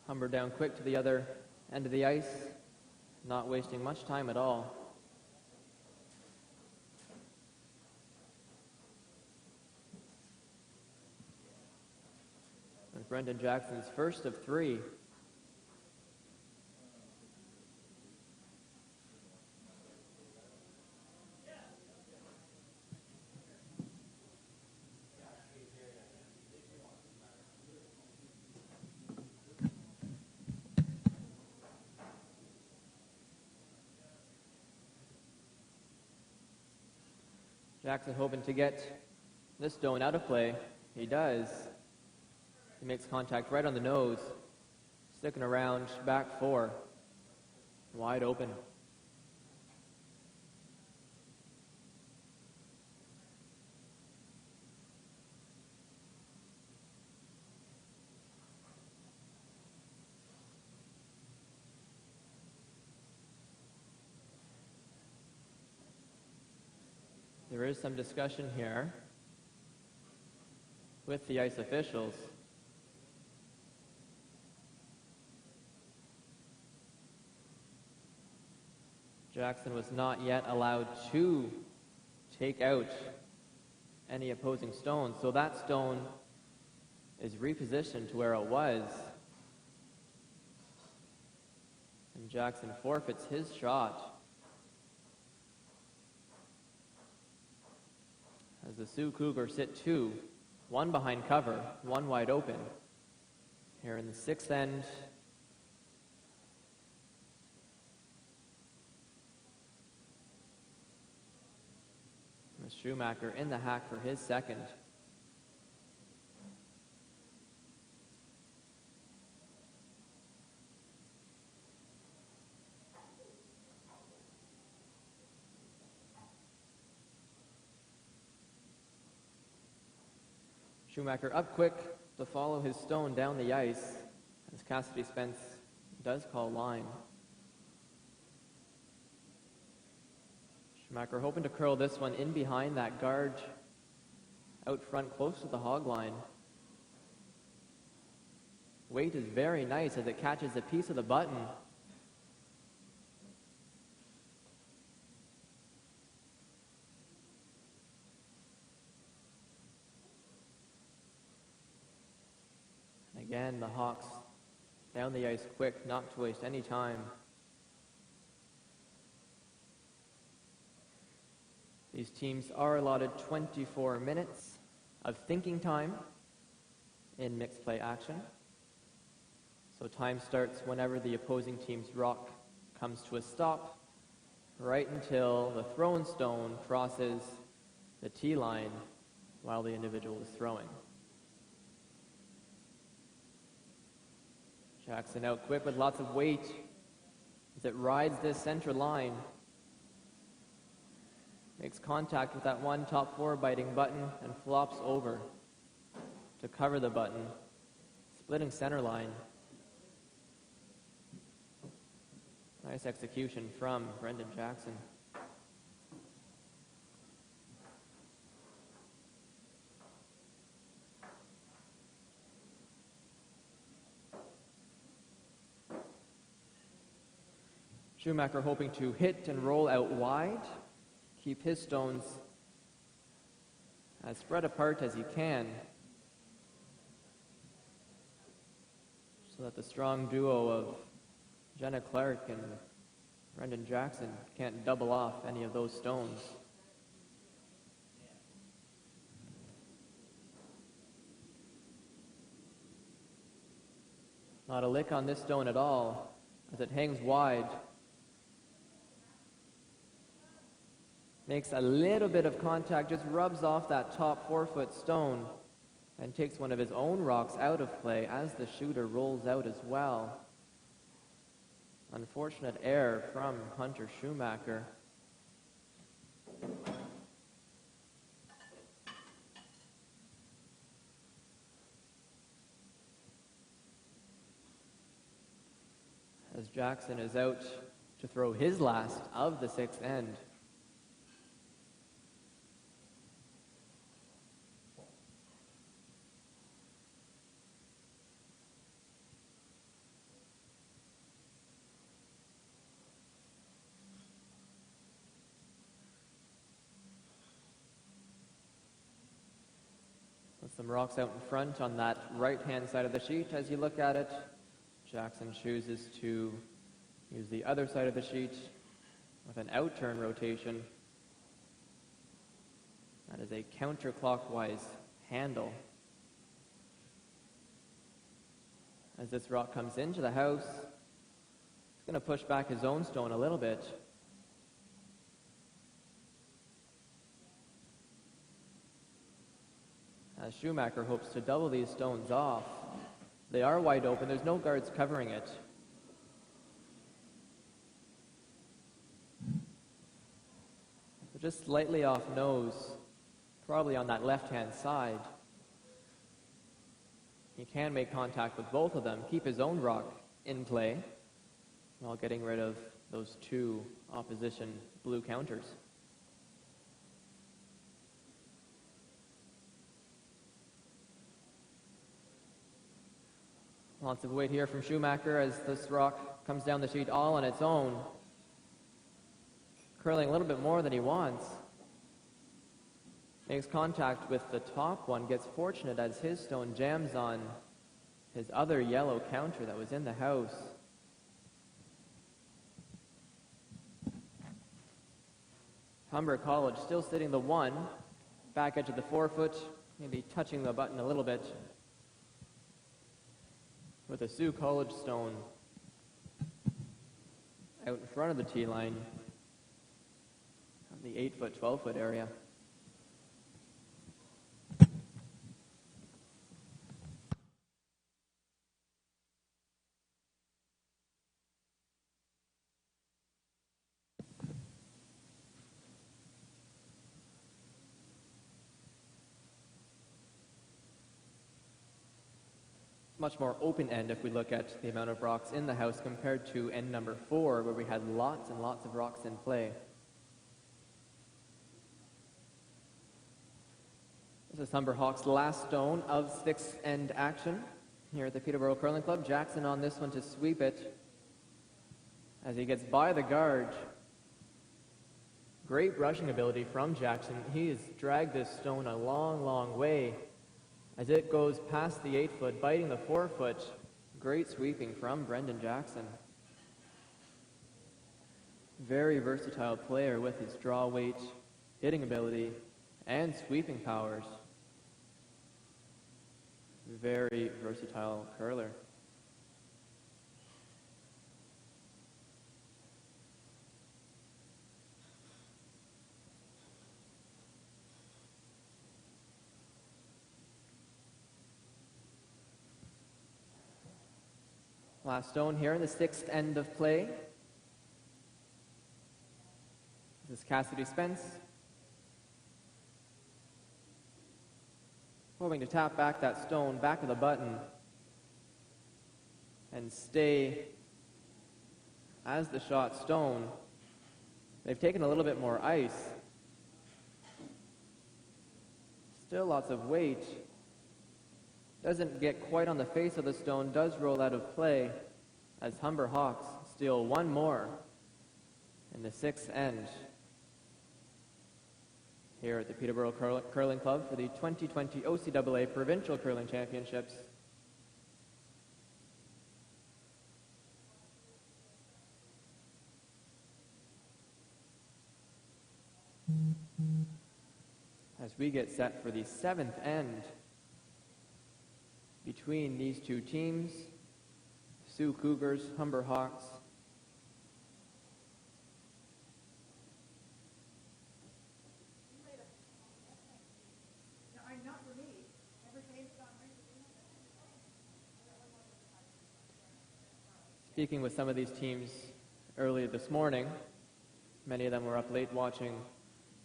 Humber down quick to the other end of the ice, not wasting much time at all. And Brendan Jackson's first of 3. Jackson hoping to get this stone out of play. He does. He makes contact right on the nose. Sticking around, back 4. Wide open. There is some discussion here with the ice officials. Jackson was not yet allowed to take out any opposing stones, so that stone is repositioned to where it was. And Jackson forfeits his shot. As the Sioux Cougars sit 2, 1 behind cover, 1 wide open. Here in the 6th end. Schumacher in the hack for his second. Schumacher up quick to follow his stone down the ice as Cassidy Spence does call line. Schumacher hoping to curl this one in behind that guard out front close to the hog line. Weight is very nice as it catches a piece of the button. And again, the Hawks down the ice quick, not to waste any time. These teams are allotted 24 minutes of thinking time in mixed play action. So time starts whenever the opposing team's rock comes to a stop, right until the thrown stone crosses the tee line while the individual is throwing. Jackson out quick with lots of weight as it rides this center line. Makes contact with that one top four biting button and flops over to cover the button, splitting center line. Nice execution from Brendan Jackson. Schumacher hoping to hit and roll out wide, keep his stones as spread apart as he can, so that the strong duo of Jenna Clark and Brendan Jackson can't double off any of those stones. Not a lick on this stone at all as it hangs wide. Makes a little bit of contact, just rubs off that top 4-foot stone and takes one of his own rocks out of play as the shooter rolls out as well. Unfortunate error from Hunter Schumacher. As Jackson is out to throw his last of the sixth end. Some rocks out in front on that right-hand side of the sheet. As you look at it, Jackson chooses to use the other side of the sheet with an out-turn rotation. That is a counterclockwise handle. As this rock comes into the house, he's going to push back his own stone a little bit. As Schumacher hopes to double these stones off. They are wide open. There's no guards covering it. So just slightly off nose, probably on that left-hand side. He can make contact with both of them, keep his own rock in play, while getting rid of those two opposition blue counters. Lots of weight here from Schumacher as this rock comes down the sheet all on its own. Curling a little bit more than he wants. Makes contact with the top one, gets fortunate as his stone jams on his other yellow counter that was in the house. Humber College still sitting the one, back edge of the 4-foot, maybe touching the button a little bit. With a Sioux College stone out in front of the tee line, the 8-foot, 12-foot area. much more open end if we look at the amount of rocks in the house compared to end number 4, where we had lots and lots of rocks in play. This is Humber Hawks' last stone of sixth end action here at the Peterborough Curling Club. Jackson on this one to sweep it as he gets by the guard. Great brushing ability from Jackson. He has dragged this stone a long, long way as it goes past the 8-foot, biting the 4-foot. Great sweeping from Brendan Jackson. Very versatile player with his draw weight, hitting ability, and sweeping powers. Very versatile curler. Last stone here in the sixth end of play. This is Cassidy Spence. Hoping to tap back that stone, back of the button, and stay as the shot stone. They've taken a little bit more ice. Still lots of weight. Doesn't get quite on the face of the stone, does roll out of play as Humber Hawks steal one more in the sixth end here at the Peterborough Curling Club for the 2020 OCAA Provincial Curling Championships. As we get set for the seventh end between these two teams, Sioux Cougars, Humber Hawks. Speaking with some of these teams earlier this morning, many of them were up late watching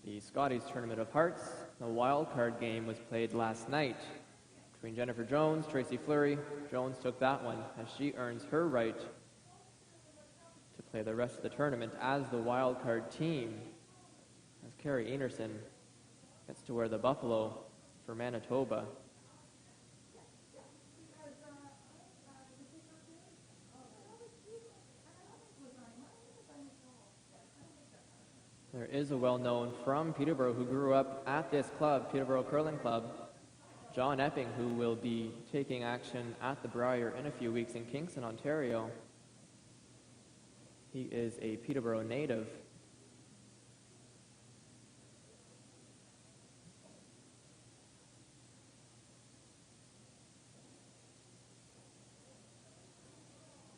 the Scotties Tournament of Hearts. The wild card game was played last night between Jennifer Jones, Tracy Fleury. Jones took that one as she earns her right to play the rest of the tournament as the wild card team, as Carrie Enerson gets to wear the buffalo for Manitoba. There is a well-known from Peterborough who grew up at this club, Peterborough Curling Club, John Epping, who will be taking action at the Briar in a few weeks in Kingston, Ontario. He is a Peterborough native.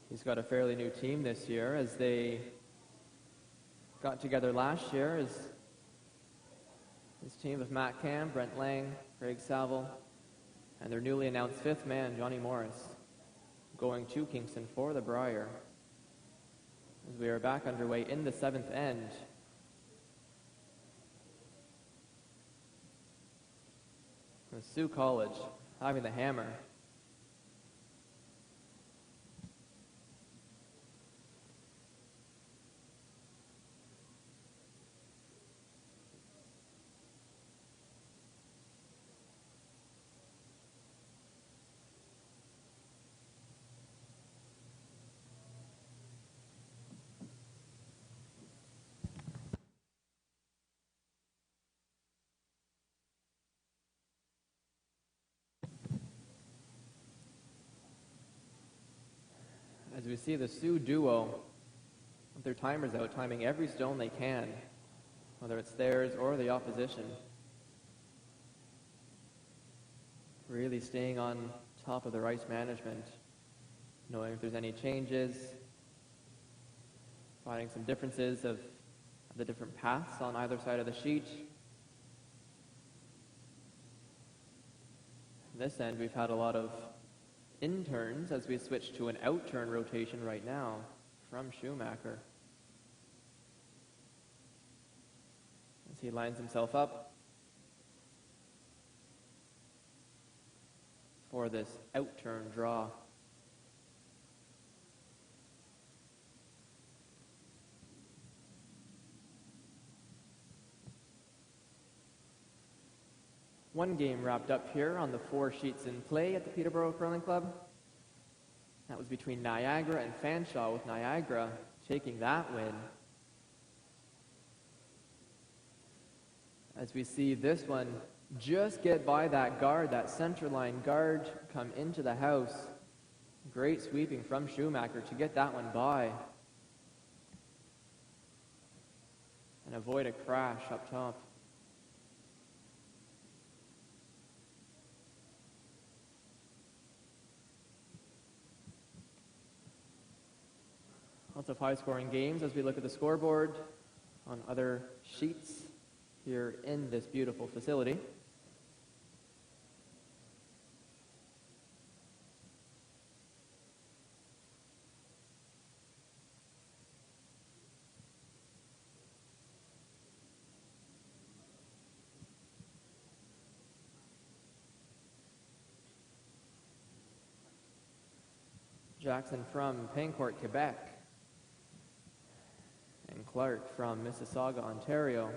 He's got a fairly new team this year as they got together last year as his team of Matt Cam, Brent Lang, Craig Saville, and their newly announced fifth man, Johnny Morris, going to Kingston for the Briar. As we are back underway in the seventh end. With Sioux College having the hammer. As we see the Sioux duo with their timers out, timing every stone they can, whether it's theirs or the opposition. Really staying on top of their ice management, knowing if there's any changes, finding some differences of the different paths on either side of the sheet. On this end, we've had a lot of in-turns as we switch to an out-turn rotation right now from Schumacher. As he lines himself up for for this outturn draw. One game wrapped up here on the 4 sheets in play at the Peterborough Curling Club. That was between Niagara and Fanshawe, with Niagara taking that win. As we see this one just get by that guard, that centerline guard, come into the house. Great sweeping from Schumacher to get that one by and avoid a crash up top. Lots of high-scoring games as we look at the scoreboard on other sheets here in this beautiful facility. Jackson from Paincourt, Quebec, and Clark from Mississauga, Ontario.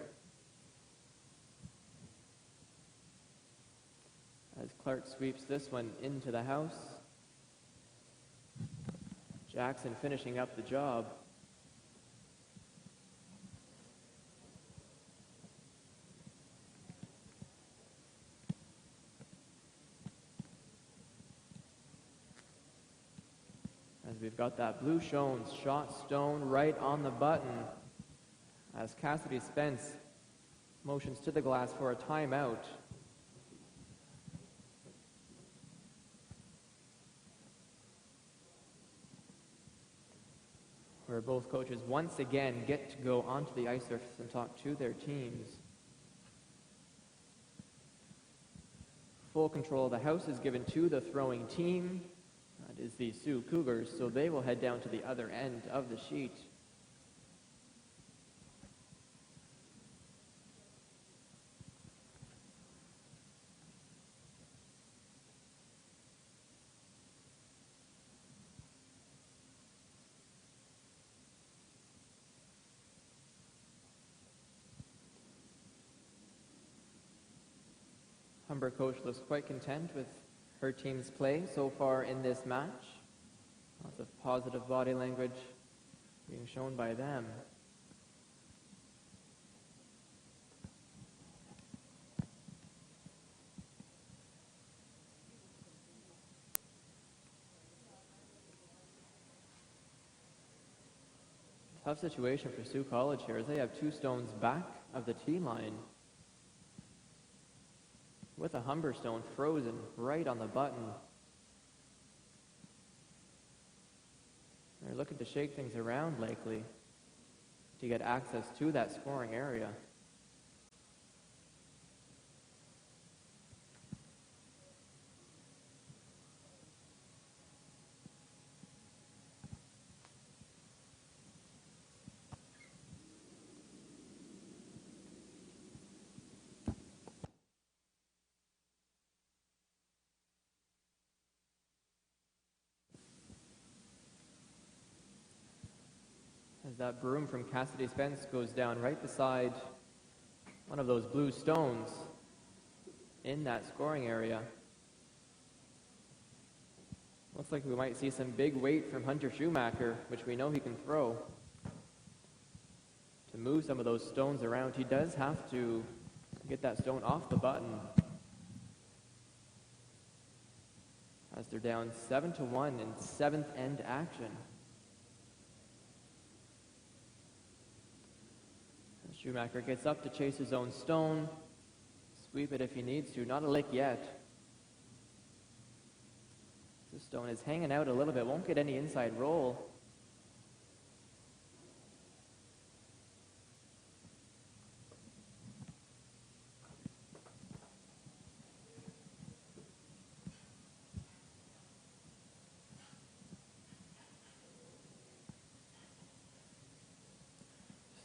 As Clark sweeps this one into the house, Jackson finishing up the job. As we've got that blue shot stone right on the button, as Cassidy Spence motions to the glass for a timeout. Where both coaches once again get to go onto the ice surface and talk to their teams. Full control of the house is given to the throwing team. That is the Sioux Cougars, so they will head down to the other end of the sheet. Humber coach looks quite content with her team's play so far in this match. Lots of positive body language being shown by them. Tough situation for Sioux College here as they have 2 stones back of the tee line, with a Humber stone frozen right on the button. They're looking to shake things around likely to get access to that scoring area. As that broom from Cassidy Spence goes down right beside one of those blue stones in that scoring area. Looks like we might see some big weight from Hunter Schumacher, which we know he can throw. To move some of those stones around, he does have to get that stone off the button. As they're down 7-1 in 7th end action. Schumacher gets up to chase his own stone, sweep it if he needs to, not a lick yet. The stone is hanging out a little bit, won't get any inside roll.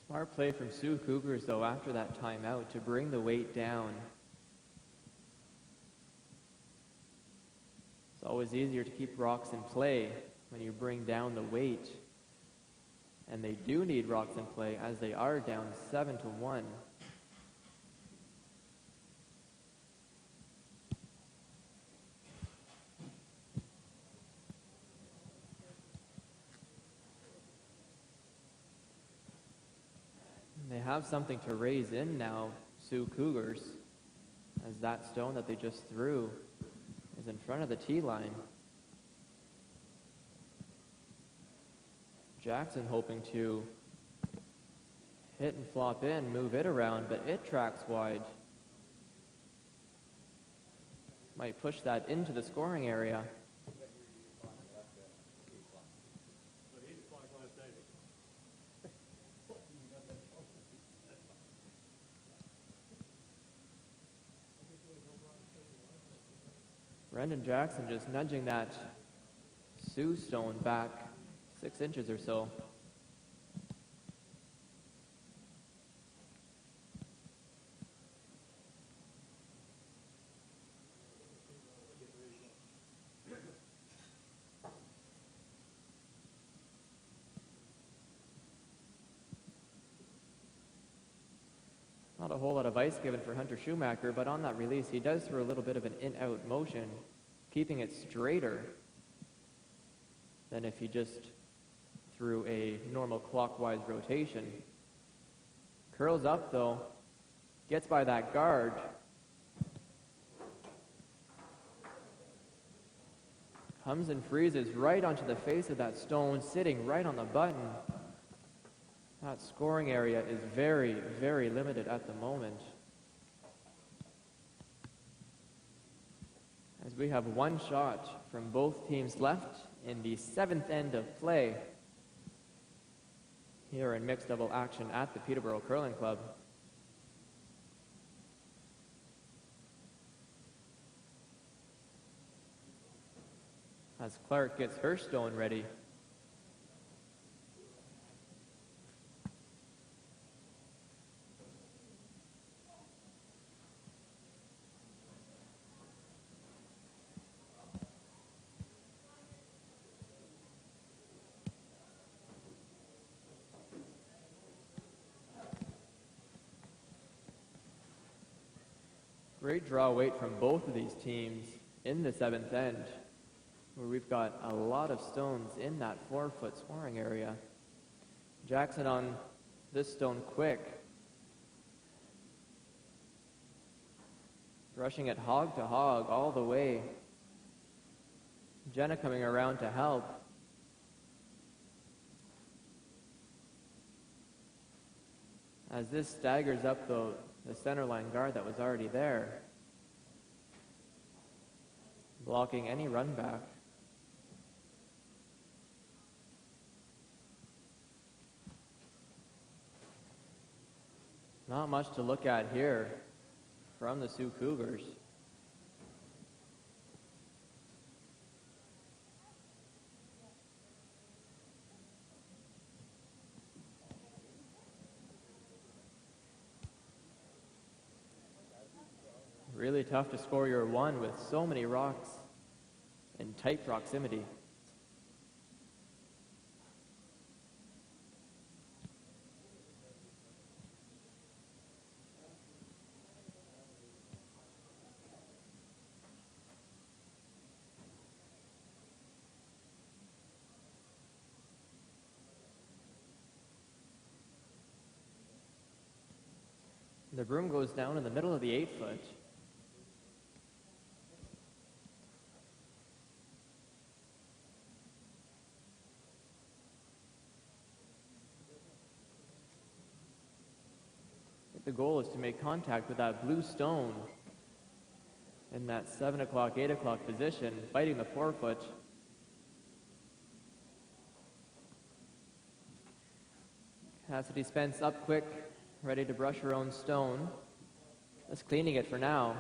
Smart play from Sioux Cougars, though, after that timeout to bring the weight down. always easier to keep rocks in play when you bring down the weight. And they do need rocks in play as they are down 7-1. They have something to raise in now, Sioux Cougars, as that stone that they just threw is in front of the tee line. Jackson hoping to hit and flop in, move it around, but it tracks wide. Might push that into the scoring area. Brendan Jackson just nudging that Sioux stone back 6 inches or so. Not a whole lot of ice given for Hunter Schumacher, but on that release he does throw a little bit of an in-out motion, keeping it straighter than if he just threw a normal clockwise rotation. Curls up though, gets by that guard. Comes and freezes right onto the face of that stone, sitting right on the button. That scoring area is very, very limited at the moment. As we have one shot from both teams left in the 7th end of play here in mixed double action at the Peterborough Curling Club. As Clark gets her stone ready. Great draw weight from both of these teams in the 7th end, where we've got a lot of stones in that 4-foot scoring area. Jackson on this stone quick. Rushing it hog to hog all the way. Jenna coming around to help. As this staggers up the center line guard that was already there, blocking any run back. Not much to look at here from the Sioux Cougars. Really tough to score your one with so many rocks in tight proximity. The broom goes down in the middle of the 8-foot. The goal is to make contact with that blue stone in that 7 o'clock, 8 o'clock position, fighting the 4-foot. Cassidy Spence up quick, ready to brush her own stone. Just cleaning it for now.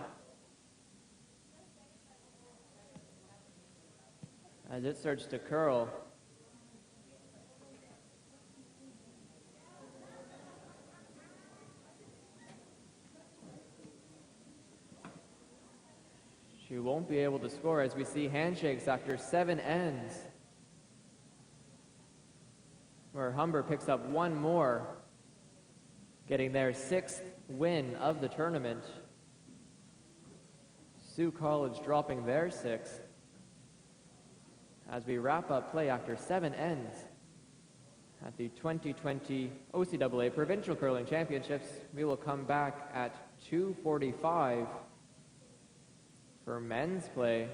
As it starts to curl. She won't be able to score as we see handshakes after 7 ends, where Humber picks up one more, getting their 6th win of the tournament. Sault College dropping their 6th. As we wrap up play after 7 ends at the 2020 OCAA Provincial Curling Championships, we will come back at 2:45 for men's play.